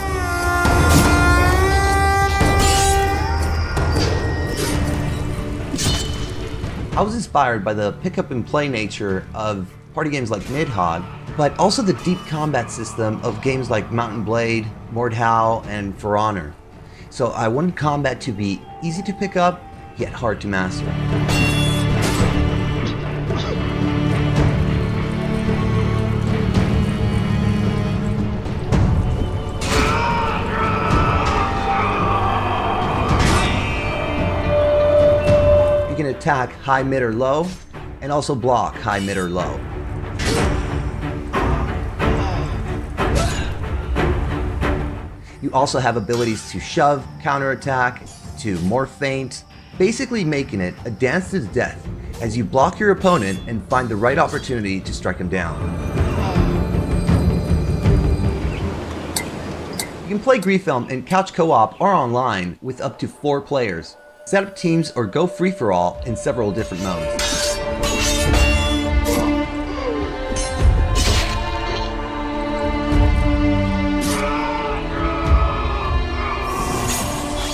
I was inspired by the pick-up-and-play nature of party games like Nidhogg, but also the deep combat system of games like Mountain Blade, Mordhau, and For Honor. So I wanted combat to be easy to pick up, yet hard to master. You can attack high, mid, or low, and also block high, mid, or low. You also have abilities to shove, counterattack, to morph feint, basically making it a dance to the death as you block your opponent and find the right opportunity to strike him down. You can play Griefhelm in couch co-op or online with up to 4 players. Set up teams or go free-for-all in several different modes.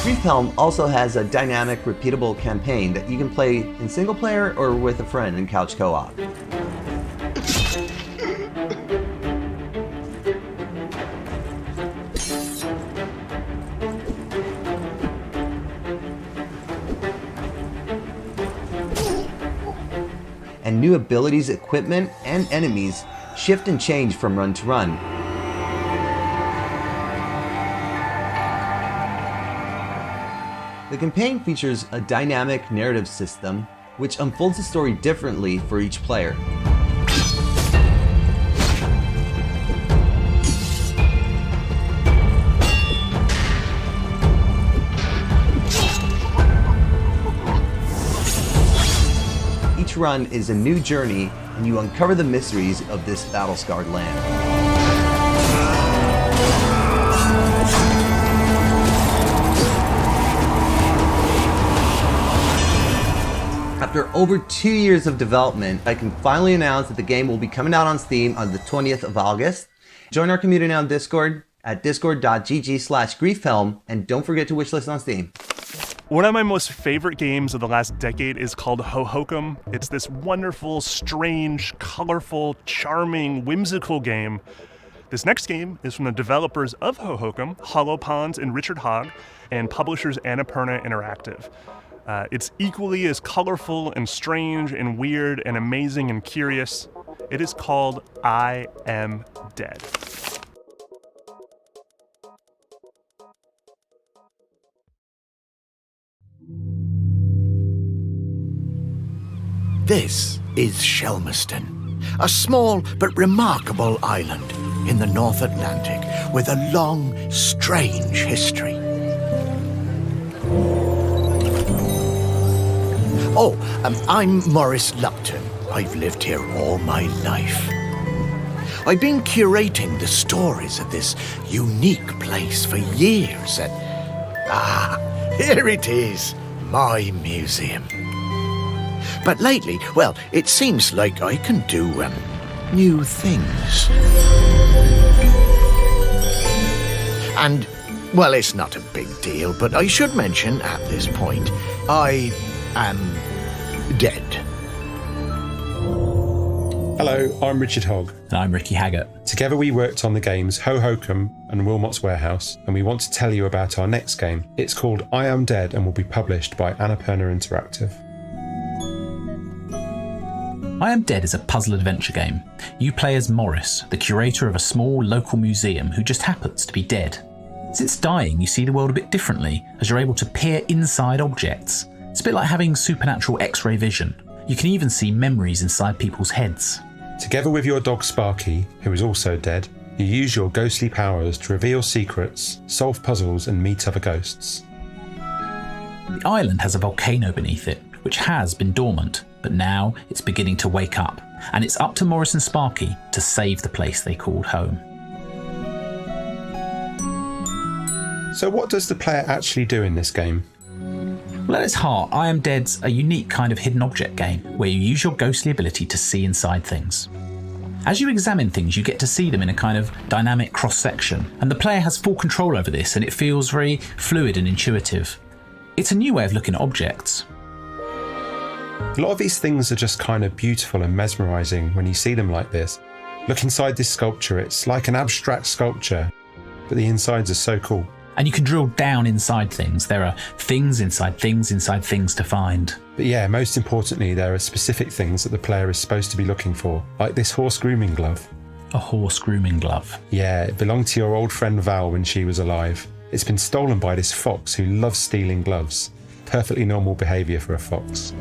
Griefhelm also has a dynamic, repeatable campaign that you can play in single player or with a friend in couch co-op. And new abilities, equipment, and enemies shift and change from run to run. The campaign features a dynamic narrative system which unfolds the story differently for each player. Each run is a new journey, and you uncover the mysteries of this battle-scarred land. After over 2 years of development, I can finally announce that the game will be coming out on Steam on the 20th of August. Join our community on Discord at discord.gg/Griefhelm, and don't forget to wishlist on Steam. One of my most favorite games of the last decade is called Hohokum. It's this wonderful, strange, colorful, charming, whimsical game. This next game is from the developers of Hohokum, Hollow Ponds and Richard Hogg, and publishers Annapurna Interactive. It's equally as colorful and strange and weird and amazing and curious. It is called I Am Dead. This is Shelmerston, a small but remarkable island in the North Atlantic with a long, strange history. I'm Maurice Lupton. I've lived here all my life. I've been curating the stories of this unique place for years, and here it is, my museum. But lately, well, it seems like I can do new things. And, well, it's not a big deal, but I should mention at this point, I am dead. Hello, I'm Richard Hogg. And I'm Ricky Haggart. Together we worked on the games Ho Hokum and Wilmot's Warehouse, and we want to tell you about our next game. It's called I Am Dead and will be published by Annapurna Interactive. I Am Dead is a puzzle adventure game. You play as Morris, the curator of a small local museum who just happens to be dead. As it's dying, you see the world a bit differently, as you're able to peer inside objects. It's a bit like having supernatural X-ray vision. You can even see memories inside people's heads. Together with your dog Sparky, who is also dead, you use your ghostly powers to reveal secrets, solve puzzles and meet other ghosts. The island has a volcano beneath it, which has been dormant, but now it's beginning to wake up, and it's up to Morris and Sparky to save the place they called home. So what does the player actually do in this game? Well, at its heart, I Am Dead's a unique kind of hidden object game where you use your ghostly ability to see inside things. As you examine things, you get to see them in a kind of dynamic cross-section, and the player has full control over this, and it feels very fluid and intuitive. It's a new way of looking at objects. A lot of these things are just kind of beautiful and mesmerising when you see them like this. Look inside this sculpture, it's like an abstract sculpture, but the insides are so cool. And you can drill down inside things. There are things inside things inside things to find. But yeah, most importantly, there are specific things that the player is supposed to be looking for, like this horse grooming glove. A horse grooming glove? Yeah, it belonged to your old friend Val when she was alive. It's been stolen by this fox who loves stealing gloves. Perfectly normal behaviour for a fox.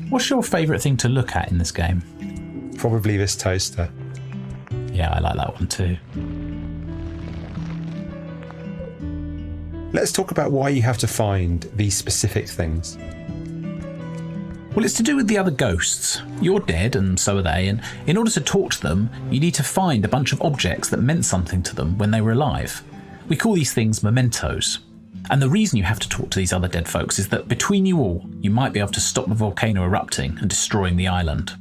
What's your favourite thing to look at in this game? Probably this toaster. Yeah, I like that one too. Let's talk about why you have to find these specific things. Well, it's to do with the other ghosts. You're dead and so are they, and in order to talk to them, you need to find a bunch of objects that meant something to them when they were alive. We call these things mementos. And the reason you have to talk to these other dead folks is that between you all, you might be able to stop the volcano erupting and destroying the island.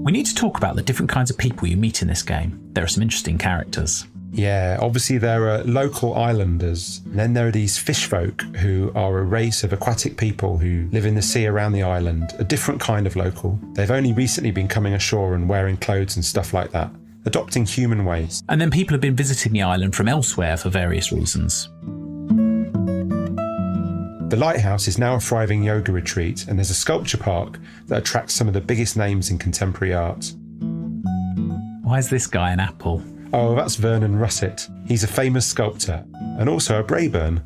We need to talk about the different kinds of people you meet in this game. There are some interesting characters. Yeah, obviously there are local islanders, and then there are these fish folk who are a race of aquatic people who live in the sea around the island, a different kind of local. They've only recently been coming ashore and wearing clothes and stuff like that, adopting human ways. And then people have been visiting the island from elsewhere for various reasons. The lighthouse is now a thriving yoga retreat, and there's a sculpture park that attracts some of the biggest names in contemporary art. Why is this guy an apple? Oh, that's Vernon Russet. He's a famous sculptor, and also a Brayburn.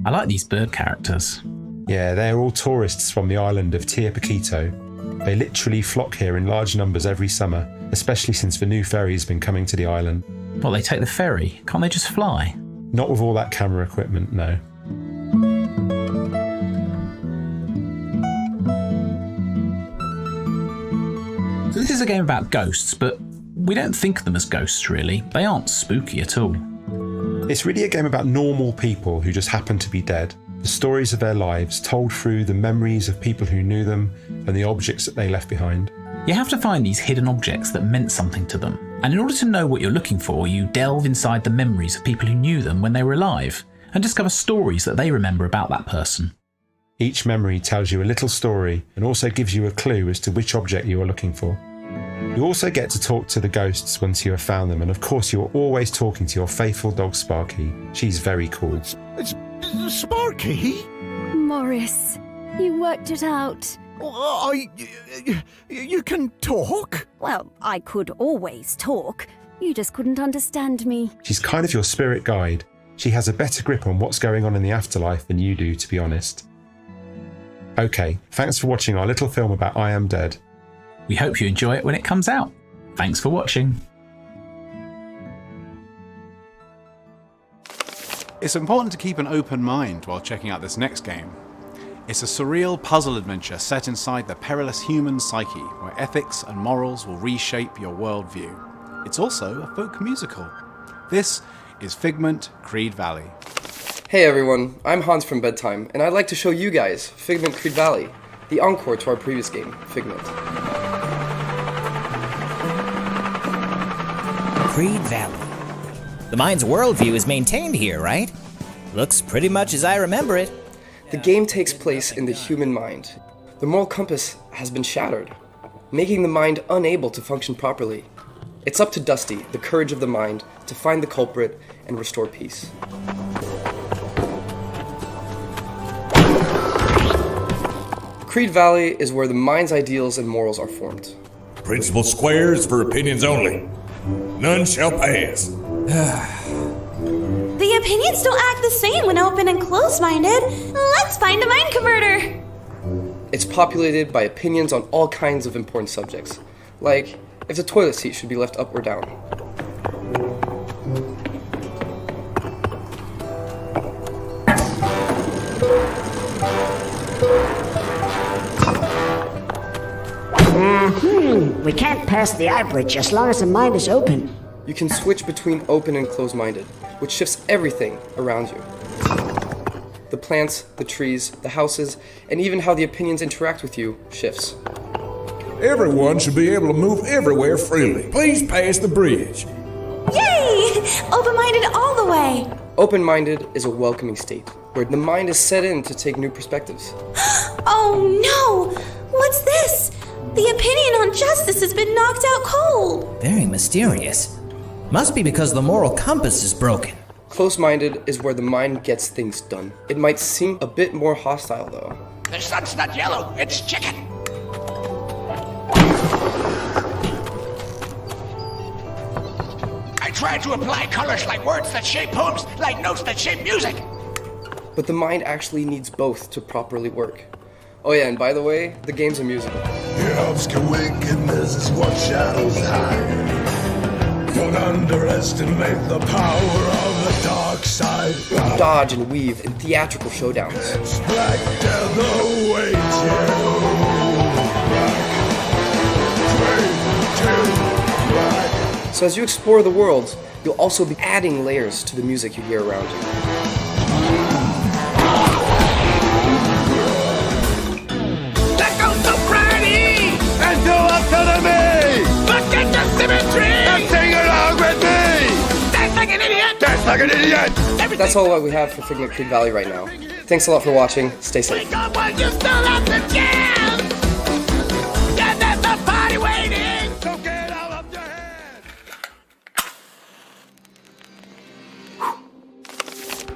I like these bird characters. Yeah, they're all tourists from the island of Tir Paquito. They literally flock here in large numbers every summer, especially since the new ferry's been coming to the island. Well, they take the ferry. Can't they just fly? Not with all that camera equipment, no. So this is a game about ghosts, but we don't think of them as ghosts, really. They aren't spooky at all. It's really a game about normal people who just happen to be dead. The stories of their lives told through the memories of people who knew them and the objects that they left behind. You have to find these hidden objects that meant something to them. And in order to know what you're looking for, you delve inside the memories of people who knew them when they were alive and discover stories that they remember about that person. Each memory tells you a little story and also gives you a clue as to which object you are looking for. You also get to talk to the ghosts once you have found them, and of course you're always talking to your faithful dog Sparky. She's very cool. It's Sparky? Morris, you worked it out. You can talk? Well, I could always talk. You just couldn't understand me. She's kind of your spirit guide. She has a better grip on what's going on in the afterlife than you do, to be honest. Okay, thanks for watching our little film about I Am Dead. We hope you enjoy it when it comes out. Thanks for watching. It's important to keep an open mind while checking out this next game. It's a surreal puzzle adventure set inside the perilous human psyche, where ethics and morals will reshape your worldview. It's also a folk musical. This is Figment, Creed Valley. Hey everyone, I'm Hans from Bedtime, and I'd like to show you guys Figment Creed Valley, the encore to our previous game, Figment. Creed Valley. The mind's worldview is maintained here, right? Looks pretty much as I remember it. The game takes place in the human mind. The moral compass has been shattered, making the mind unable to function properly. It's up to Dusty, the courage of the mind, to find the culprit and restore peace. Creed Valley is where the mind's ideals and morals are formed. Principal squares for opinions only. None shall pass. The opinions don't act the same when open and closed-minded. Let's find a mind converter. It's populated by opinions on all kinds of important subjects, like if the toilet seat should be left up or down. We can't pass the average as long as the mind is open. You can switch between open and closed-minded, which shifts everything around you. The plants, the trees, the houses, and even how the opinions interact with you shifts. Everyone should be able to move everywhere freely. Please pass the bridge. Yay! Open-minded all the way. Open-minded is a welcoming state, where the mind is set in to take new perspectives. Oh no! What's this? The opinion on justice has been knocked out cold. Very mysterious. Must be because the moral compass is broken. Close-minded is where the mind gets things done. It might seem a bit more hostile, though. The sun's not yellow, it's chicken. I tried to apply colors like words that shape poems, like notes that shape music. But the mind actually needs both to properly work. Oh yeah, and by the way, the game's a musical. Your wickedness is what shadows hide. Don't underestimate the power of the dark side. You dodge and weave in theatrical showdowns. It's Black Death awaits you. So as you explore the world, you'll also be adding layers to the music you hear around you. And do autonomy! Look at the symmetry! And sing along with me! Dance like an idiot! Dance like an idiot! That's all that we have for Figment Creed Valley right now. Thanks a lot for watching. Stay safe. Wake up while you still have the jam! And there's the party waiting! So get out of your head!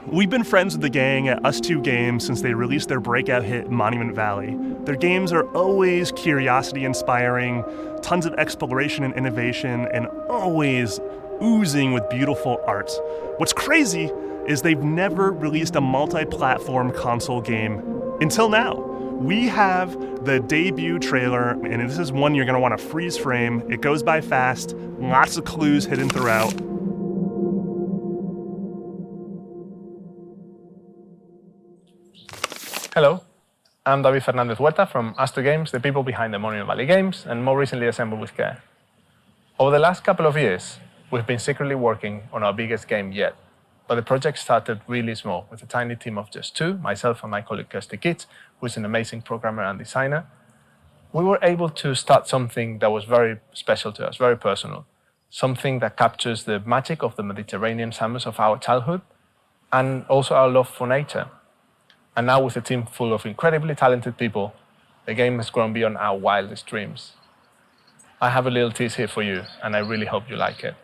We've been friends with the gang at Us2 Games since they released their breakout hit Monument Valley. Their games are always curiosity-inspiring, tons of exploration and innovation, and always oozing with beautiful art. What's crazy is they've never released a multi-platform console game until now. We have the debut trailer, and this is one you're going to want to freeze frame. It goes by fast, lots of clues hidden throughout. Hello, I'm David Fernandez Huerta from Us2 Games, the people behind the Monument Valley games, and more recently assembled with Care. Over the last couple of years, we've been secretly working on our biggest game yet, but the project started really small with a tiny team of just two, myself and my colleague Kirsty Kitts, who's an amazing programmer and designer. We were able to start something that was very special to us, very personal, something that captures the magic of the Mediterranean summers of our childhood and also our love for nature. And now with a team full of incredibly talented people, the game has grown beyond our wildest dreams. I have a little tease here for you, and I really hope you like it.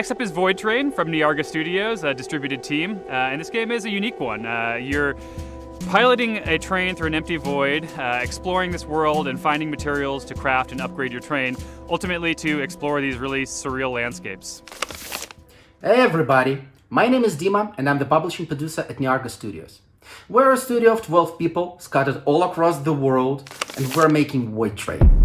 Next up is Voidtrain from Niarga Studios, a distributed team. And this game is a unique one. You're piloting a train through an empty void, exploring this world and finding materials to craft and upgrade your train, ultimately to explore these really surreal landscapes. Hey everybody, my name is Dima and I'm the publishing producer at Niarga Studios. We're a studio of 12 people scattered all across the world and we're making Voidtrain.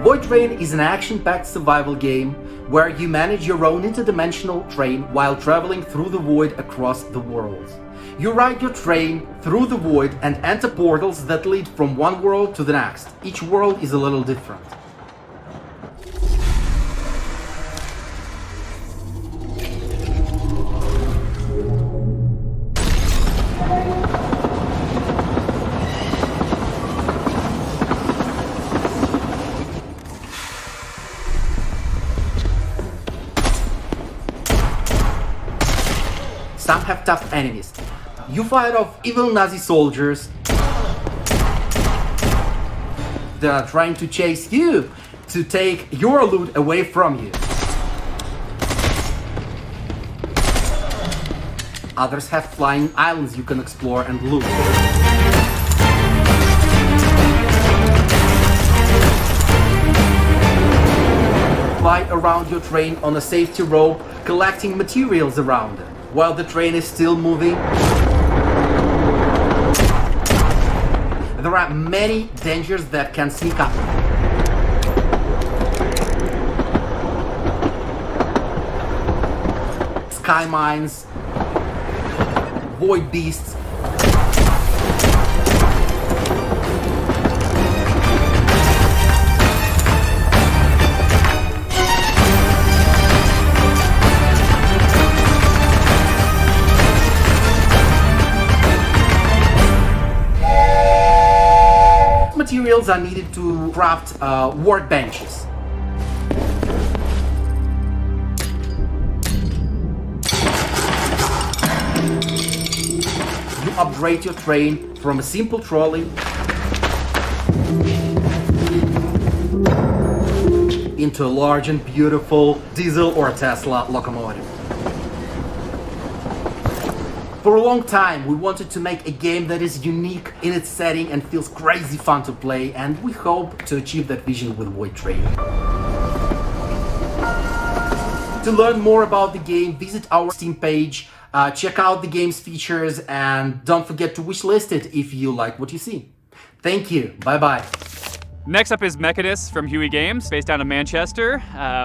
Voidtrain is an action-packed survival game where you manage your own interdimensional train while traveling through the void across the world. You ride your train through the void and enter portals that lead from one world to the next. Each world is a little different. Some have tough enemies. You fight off evil Nazi soldiers that are trying to chase you to take your loot away from you. Others have flying islands you can explore and loot. Fly around your train on a safety rope, collecting materials around it while the train is still moving. There are many dangers that can sneak up. Sky mines, void beasts, materials are needed to craft workbenches. You upgrade your train from a simple trolley into a large and beautiful diesel or Tesla locomotive. For a long time, we wanted to make a game that is unique in its setting and feels crazy fun to play, and we hope to achieve that vision with Voidtrain. To learn more about the game, visit our Steam page, check out the game's features, and don't forget to wishlist it if you like what you see. Thank you, bye-bye. Next up is Mechanus from Huey Games, based down in Manchester.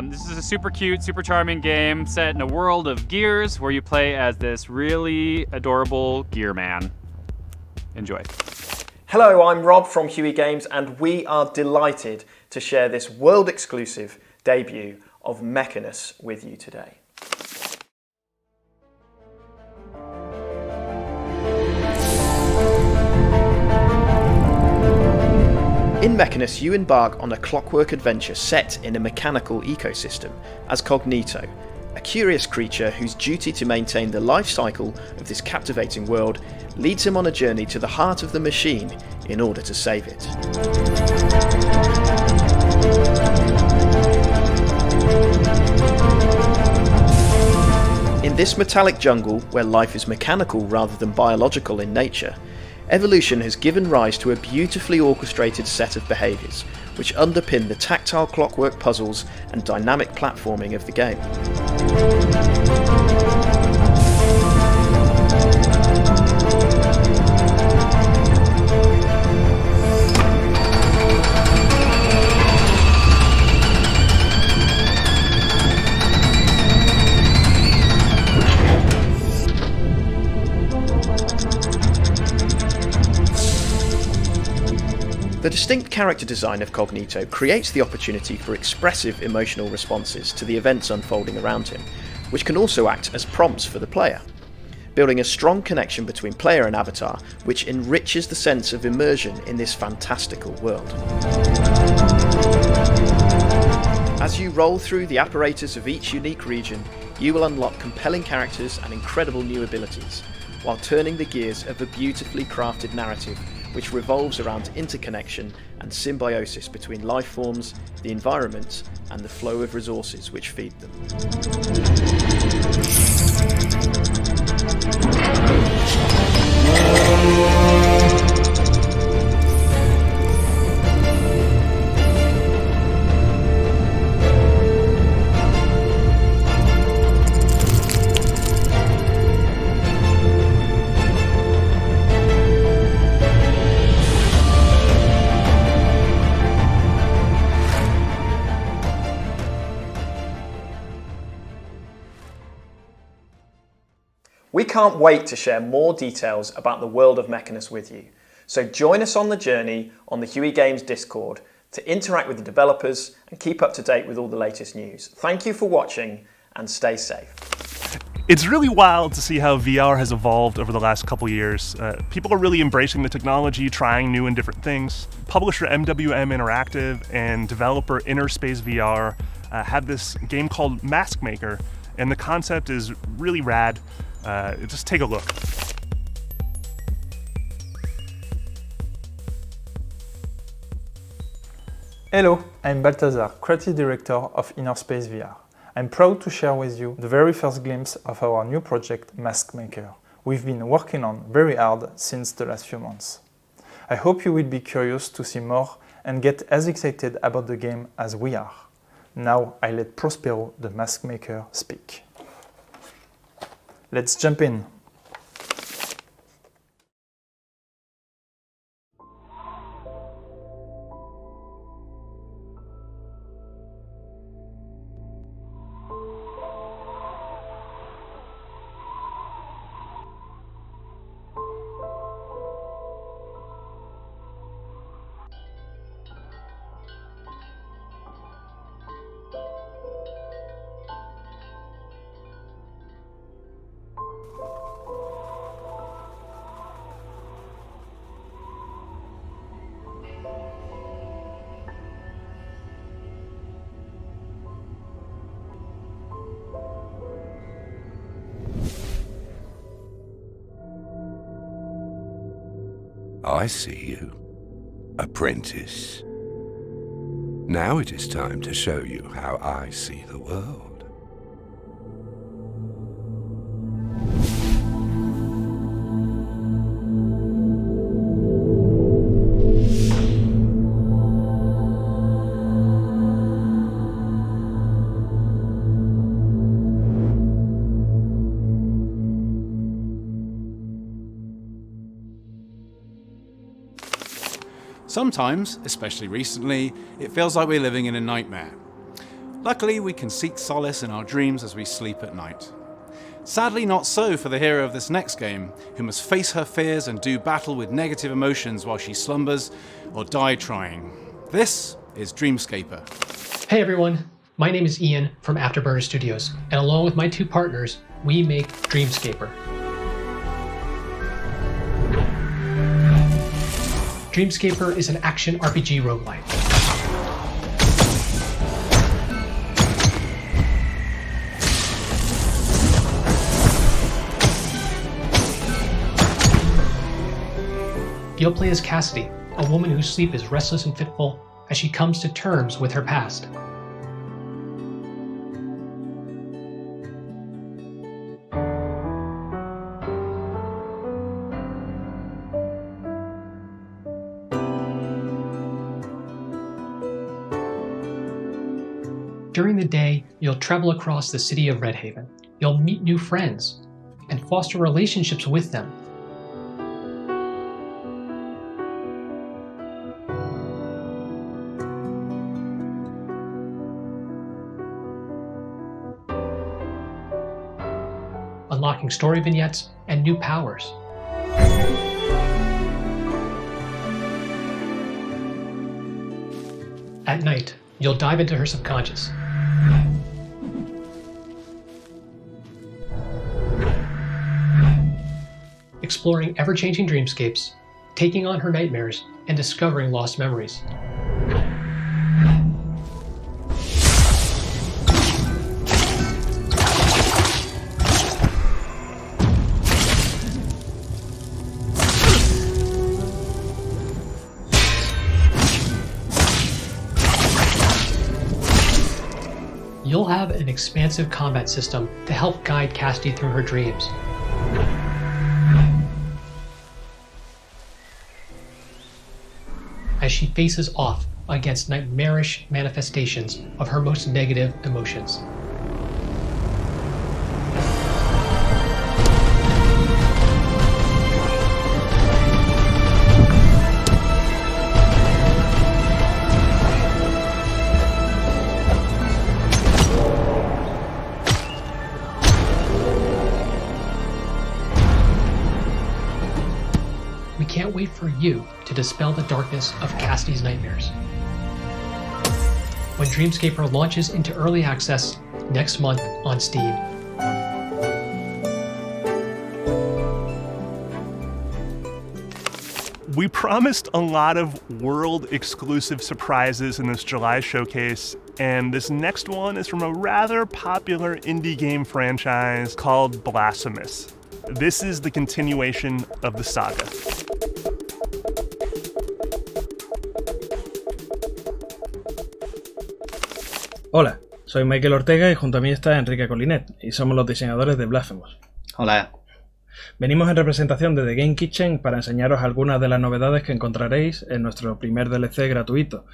This is a super cute, super charming game set in a world of gears where you play as this really adorable gear man. Enjoy. Hello, I'm Rob from Huey Games and we are delighted to share this world-exclusive debut of Mechanus with you today. In Mechanus, you embark on a clockwork adventure set in a mechanical ecosystem as Cognito, a curious creature whose duty to maintain the life cycle of this captivating world leads him on a journey to the heart of the machine in order to save it. In this metallic jungle, where life is mechanical rather than biological in nature, evolution has given rise to a beautifully orchestrated set of behaviours, which underpin the tactile clockwork puzzles and dynamic platforming of the game. distinct character design of Cognito creates the opportunity for expressive emotional responses to the events unfolding around him, which can also act as prompts for the player, building a strong connection between player and avatar, which enriches the sense of immersion in this fantastical world. As you roll through the apparatus of each unique region, you will unlock compelling characters and incredible new abilities, while turning the gears of a beautifully crafted narrative which revolves around interconnection and symbiosis between life forms, the environment, and the flow of resources which feed them. We can't wait to share more details about the world of Mechanus with you, so join us on the journey on the Huey Games Discord to interact with the developers and keep up to date with all the latest news. Thank you for watching and stay safe. It's really wild to see how VR has evolved over the last couple years. People are really embracing the technology, trying new and different things. Publisher MWM Interactive and developer Innerspace VR have this game called Maskmaker, and the concept is really rad. Just take a look. Hello, I'm Balthazar, Creative Director of Innerspace VR. I'm proud to share with you the very first glimpse of our new project, Maskmaker. We've been working on very hard since the last few months. I hope you will be curious to see more and get as excited about the game as we are. Now I let Prospero, the Maskmaker, speak. Let's jump in. I see you, apprentice. Now it is time to show you how I see the world. Sometimes, especially recently, it feels like we're living in a nightmare. Luckily, we can seek solace in our dreams as we sleep at night. Sadly, not so for the hero of this next game, who must face her fears and do battle with negative emotions while she slumbers or die trying. This is Dreamscaper. Hey everyone, my name is Ian from Afterburner Studios, and along with my two partners, we make Dreamscaper. Dreamscaper is an action RPG roguelite. You'll play as Cassidy, a woman whose sleep is restless and fitful as she comes to terms with her past. During the day, you'll travel across the city of Redhaven. You'll meet new friends and foster relationships with them. Unlocking story vignettes and new powers. At night, you'll dive into her subconscious. Exploring ever-changing dreamscapes, taking on her nightmares, and discovering lost memories. You'll have an expansive combat system to help guide Cassidy through her dreams. As she faces off against nightmarish manifestations of her most negative emotions. We can't wait for you to dispel the darkness of Cassidy's nightmares. When Dreamscaper launches into early access next month on Steam. We promised a lot of world-exclusive surprises in this July showcase, and this next one is from a rather popular indie game franchise called Blasphemous. This is the continuation of the saga. Hola, soy Michael Ortega y junto a mí está Enrique Colinet, y somos los diseñadores de Blasphemous. Hola. Venimos en representación de The Game Kitchen para enseñaros algunas de las novedades que encontraréis en nuestro primer DLC gratuito,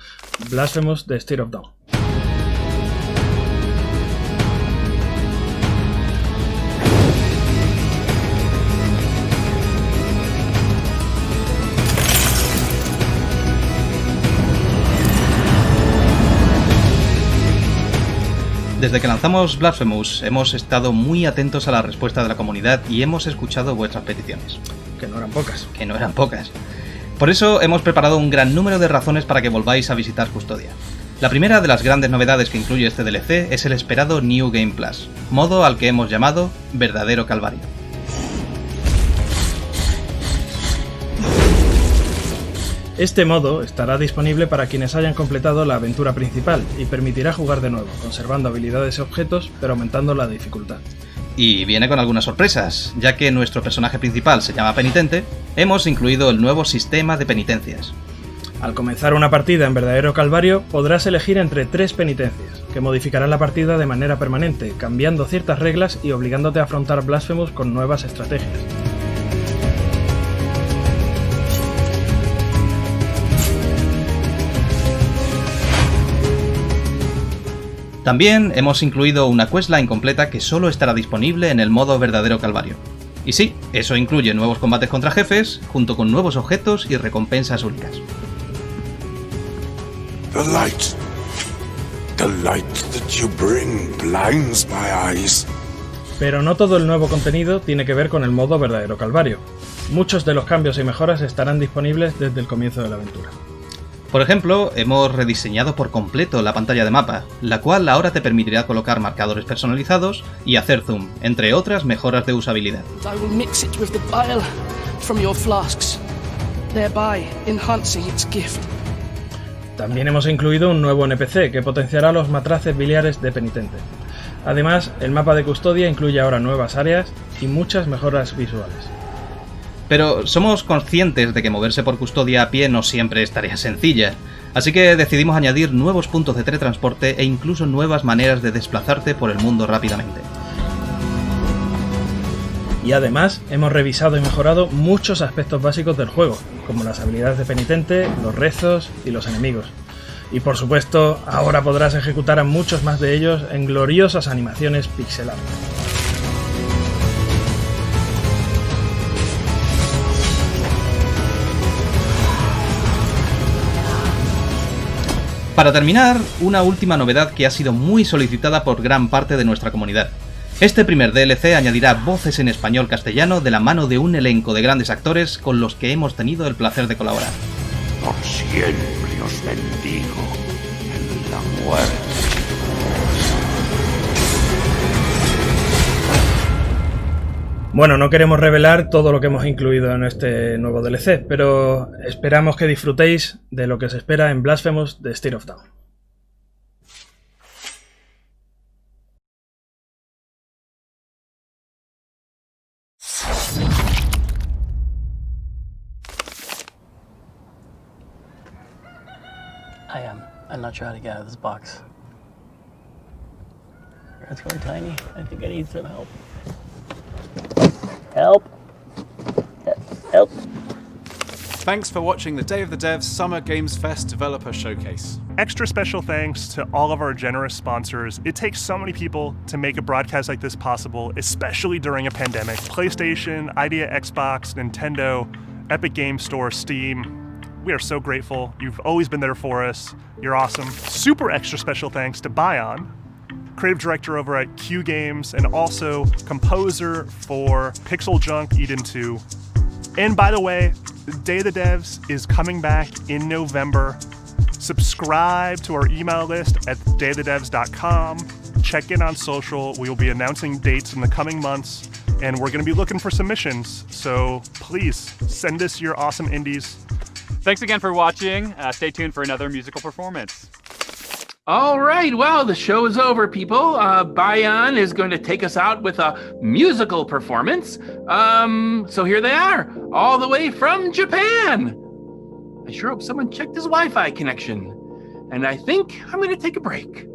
Blasphemous The State of Dawn. Desde que lanzamos Blasphemous hemos estado muy atentos a la respuesta de la comunidad y hemos escuchado vuestras peticiones. Que no eran pocas. Que no eran pocas. Por eso hemos preparado un gran número de razones para que volváis a visitar Custodia. La primera de las grandes novedades que incluye este DLC es el esperado New Game Plus, modo al que hemos llamado Verdadero Calvario. Este modo estará disponible para quienes hayan completado la aventura principal y permitirá jugar de nuevo, conservando habilidades y objetos, pero aumentando la dificultad. Y viene con algunas sorpresas, ya que nuestro personaje principal se llama Penitente, hemos incluido el nuevo sistema de penitencias. Al comenzar una partida en Verdadero Calvario, podrás elegir entre 3 penitencias, que modificarán la partida de manera permanente, cambiando ciertas reglas y obligándote a afrontar Blasphemous con nuevas estrategias. También hemos incluido una questline completa que solo estará disponible en el modo Verdadero Calvario. Y sí, eso incluye nuevos combates contra jefes, junto con nuevos objetos y recompensas únicas. The light that you bring blinds my eyes. Pero no todo el nuevo contenido tiene que ver con el modo Verdadero Calvario. Muchos de los cambios y mejoras estarán disponibles desde el comienzo de la aventura. Por ejemplo, hemos rediseñado por completo la pantalla de mapa, la cual ahora te permitirá colocar marcadores personalizados y hacer zoom, entre otras mejoras de usabilidad. I will mix it with the bile from your flasks, thereby enhancing its gift. También hemos incluido un nuevo NPC que potenciará los matraces biliares de Penitente. Además, el mapa de Custodia incluye ahora nuevas áreas y muchas mejoras visuales. Pero somos conscientes de que moverse por Custodia a pie no siempre es tarea sencilla, así que decidimos añadir nuevos puntos de teletransporte e incluso nuevas maneras de desplazarte por el mundo rápidamente. Y además, hemos revisado y mejorado muchos aspectos básicos del juego, como las habilidades de Penitente, los rezos y los enemigos. Y por supuesto, ahora podrás ejecutar a muchos más de ellos en gloriosas animaciones pixel art. Para terminar, una última novedad que ha sido muy solicitada por gran parte de nuestra comunidad. Este primer DLC añadirá voces en español-castellano de la mano de un elenco de grandes actores con los que hemos tenido el placer de colaborar. Por siempre os bendigo. muerte. Bueno, no queremos revelar todo lo que hemos incluido en este nuevo DLC, pero esperamos que disfrutéis de lo que os espera en Blasphemous The State of Down. I'm not sure how to get out of this box. It's going tiny. I think I need some help. Help! Help! Thanks for watching the Day of the Devs Summer Games Fest Developer Showcase. Extra special thanks to all of our generous sponsors. It takes so many people to make a broadcast like this possible, especially during a pandemic. PlayStation, Idea Xbox, Nintendo, Epic Game Store, Steam. We are so grateful. You've always been there for us. You're awesome. Super extra special thanks to Baiyon, creative director over at Q Games, and also composer for Pixel Junk Eden 2. And by the way, Day of the Devs is coming back in November. Subscribe to our email list at dayofthedevs.com. Check in on social. We will be announcing dates in the coming months, and we're going to be looking for submissions. So please send us your awesome indies. Thanks again for watching. Stay tuned for another musical performance. All right, well, the show is over, people. Baiyon is going to take us out with a musical performance. So here they are, all the way from Japan. I sure hope someone checked his Wi-Fi connection. And I think I'm going to take a break.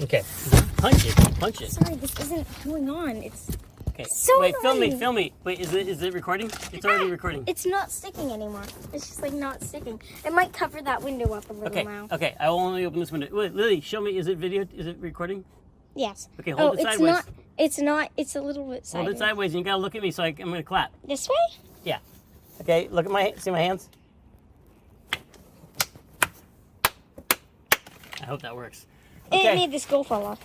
Okay. Punch it. Punch it. Sorry, this isn't going on. It's okay. So wait, annoying. film me. Wait, is it recording? It's already recording. It's not sticking anymore. It's just like not sticking. It might cover that window up a little Okay. now. Okay. I will only open this window. Wait, Lily, show me. Is it video? Is it recording? Yes. Okay, hold it sideways. It's not. It's a little bit sideways. Hold it sideways, and you gotta look at me, so I'm gonna clap. This way? Yeah. Okay. Look at see my hands. I hope that works. Okay. It made this goal fall off.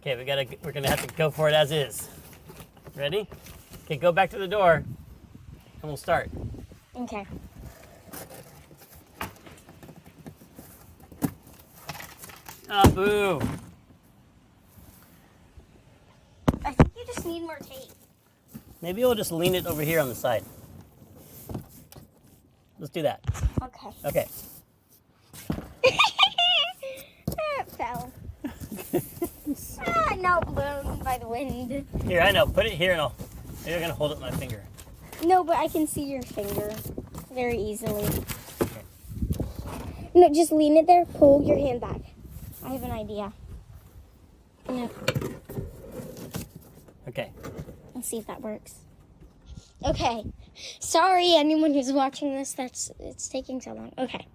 Okay, we're gonna have to go for it as is. Ready? Okay, go back to the door, and we'll start. Okay. Oh, boo! I think you just need more tape. Maybe we'll just lean it over here on the side. Let's do that. Okay. Okay. It fell. No, blown by the wind. Here, I know. Put it here, and maybe I'm gonna hold it with my finger. No, but I can see your finger very easily. Okay. No, just lean it there. Pull your hand back. I have an idea. No. Okay. Let's see if that works. Okay. Sorry, anyone who's watching this. It's taking so long. Okay.